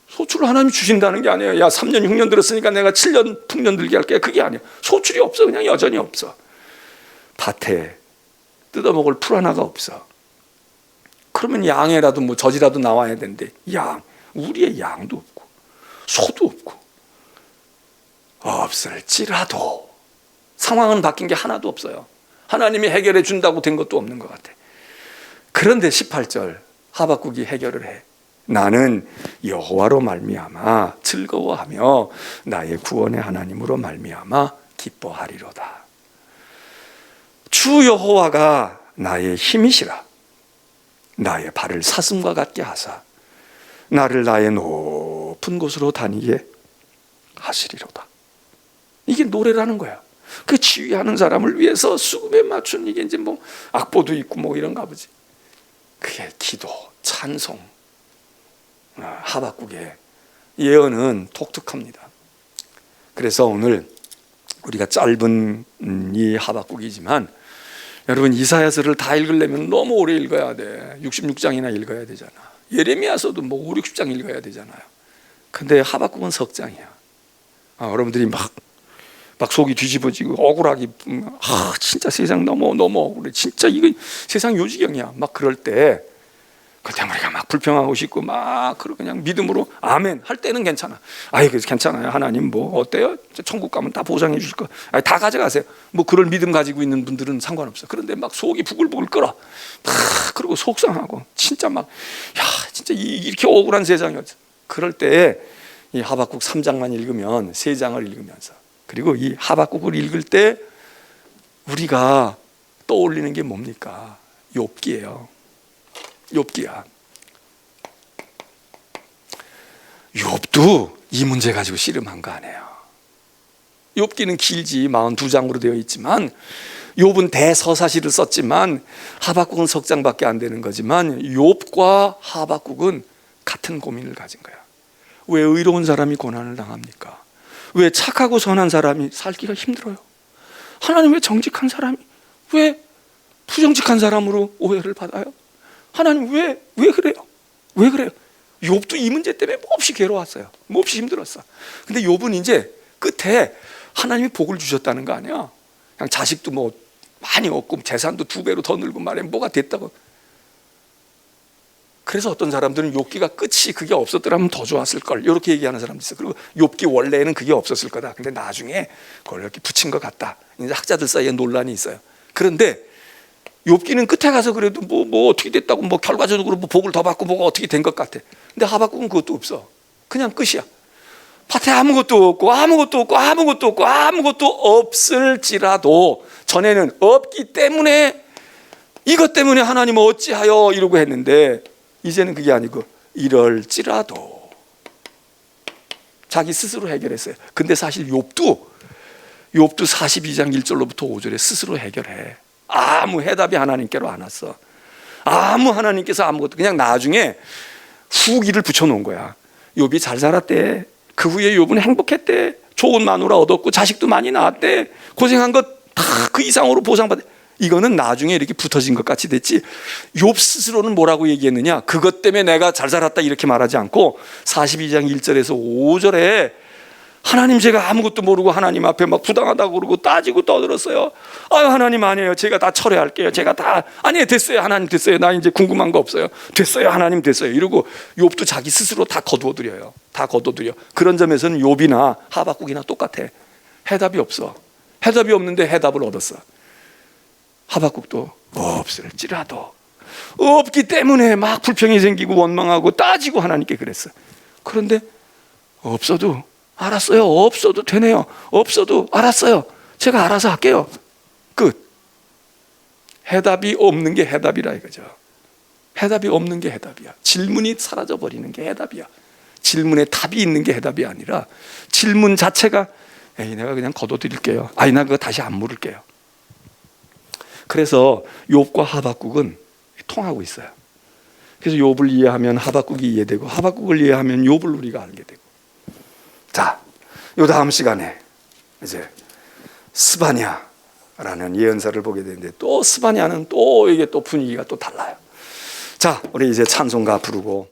소출을 하나님이 주신다는 게 아니에요. 야 3년 6년 들었으니까 내가 7년 풍년 들게 할게. 그게 아니야. 소출이 없어. 그냥 여전히 없어. 밭에 뜯어먹을 풀 하나가 없어. 그러면 양이라도 뭐 젖이라도 나와야 되는데 우리의 양도 없고 소도 없고 없을지라도 상황은 바뀐 게 하나도 없어요. 하나님이 해결해 준다고 된 것도 없는 것 같아. 그런데 18절 하박국이 해결을 해. 나는 여호와로 말미암아 즐거워하며 나의 구원의 하나님으로 말미암아 기뻐하리로다. 주 여호와가 나의 힘이시라. 나의 발을 사슴과 같게 하사 나를 나의 높은 곳으로 다니게 하시리로다. 이게 노래라는 거야. 그 지휘하는 사람을 위해서 수금에 맞춘, 이게 이제 뭐 악보도 있고 뭐 이런가 보지. 그게 기도, 찬송. 하박국의 예언은 독특합니다. 그래서 오늘 우리가 짧은 이 하박국이지만 여러분 이사야서를 다 읽으려면 너무 오래 읽어야 돼. 66장이나 읽어야 되잖아. 예레미야서도 뭐 5, 60장 읽어야 되잖아요. 근데 하박국은 석 장이야. 여러분들이 막 속이 뒤집어지고 억울하게, 진짜 세상 너무 억울해, 진짜 이거 세상 요지경이야, 막 그럴 때 그때 우리가 막 불평하고 싶고 막 그냥 믿음으로 아멘 할 때는 괜찮아. 그래서 괜찮아요. 하나님 뭐 어때요? 천국 가면 다 보장해 주실 거. 다 가져가세요. 뭐 그럴 믿음 가지고 있는 분들은 상관없어. 그런데 막 속이 부글부글 끓어. 그리고 속상하고 진짜 막 진짜 이렇게 억울한 세상이었어. 그럴 때 이 하박국 3장만 읽으면, 3장을 읽으면서, 그리고 이 하박국을 읽을 때 우리가 떠올리는 게 뭡니까? 욥기예요. 욥기야. 욥도 이 문제 가지고 씨름한 거 아니에요. 욥기는 길지, 42장으로 되어 있지만 욥은 대서사시를 썼지만 하박국은 석장밖에 안 되는 거지만 욥과 하박국은 같은 고민을 가진 거야. 왜 의로운 사람이 고난을 당합니까? 왜 착하고 선한 사람이 살기가 힘들어요? 하나님 왜 정직한 사람이 왜 부정직한 사람으로 오해를 받아요? 하나님 왜 그래요? 왜 그래요? 욥도 이 문제 때문에 몹시 괴로웠어요. 몹시 힘들었어. 근데 욥은 이제 끝에 하나님이 복을 주셨다는 거 아니야. 그냥 자식도 뭐 많이 얻고 재산도 2배로 더 늘고 말해, 뭐가 됐다고. 그래서 어떤 사람들은 욥기가 끝이 그게 없었더라면 더 좋았을 걸, 이렇게 얘기하는 사람도 있어. 그리고 욥기 원래는 그게 없었을 거다. 근데 나중에 그걸 이렇게 붙인 것 같다. 이제 학자들 사이에 논란이 있어요. 그런데 욥기는 끝에 가서 그래도 뭐 어떻게 됐다고, 뭐 결과적으로 뭐 복을 더 받고 뭐가 어떻게 된 것 같아. 근데 하박국은 그것도 없어. 그냥 끝이야. 밭에 아무것도 없고 없을지라도, 전에는 없기 때문에, 이것 때문에 하나님 어찌하여 이러고 했는데 이제는 그게 아니고 이럴지라도 자기 스스로 해결했어요. 근데 사실 욥도 42장 1절로부터 5절에 스스로 해결해. 아무 해답이 하나님께로 안 왔어. 아무 하나님께서 아무것도, 그냥 나중에 후기를 붙여놓은 거야. 욥이 잘 살았대. 그 후에 욥은 행복했대. 좋은 마누라 얻었고 자식도 많이 낳았대. 고생한 것 다 그 이상으로 보상받대. 이거는 나중에 이렇게 붙어진 것 같이 됐지, 욥 스스로는 뭐라고 얘기했느냐, 그것 때문에 내가 잘 살았다 이렇게 말하지 않고 42장 1절에서 5절에 하나님, 제가 아무것도 모르고 하나님 앞에 막 부당하다고 그러고 따지고 떠들었어요. 아유 하나님 아니에요, 제가 다 철회할게요. 제가 다 아니에요, 됐어요 하나님, 됐어요, 나 이제 궁금한 거 없어요, 됐어요 하나님, 됐어요. 이러고 욥도 자기 스스로 다 거두어드려요. 다 거두어드려. 그런 점에서는 욥이나 하박국이나 똑같아. 해답이 없어. 해답이 없는데 해답을 얻었어. 하박국도 없을지라도, 없기 때문에 막 불평이 생기고 원망하고 따지고 하나님께 그랬어. 그런데 없어도 알았어요, 없어도 되네요, 없어도 알았어요, 제가 알아서 할게요. 끝. 해답이 없는 게 해답이라 이거죠. 해답이 없는 게 해답이야. 질문이 사라져버리는 게 해답이야. 질문에 답이 있는 게 해답이 아니라 질문 자체가 에이 내가 그냥 거둬드릴게요, 아니 나 그거 다시 안 물을게요. 그래서 욥과 하박국은 통하고 있어요. 그래서 욥을 이해하면 하박국이 이해되고, 하박국을 이해하면 욥을 우리가 알게 되고. 자, 요 다음 시간에 이제 스바냐라는 예언사를 보게 되는데, 또 스바냐는 또 이게 또 분위기가 또 달라요. 자, 우리 이제 찬송가 부르고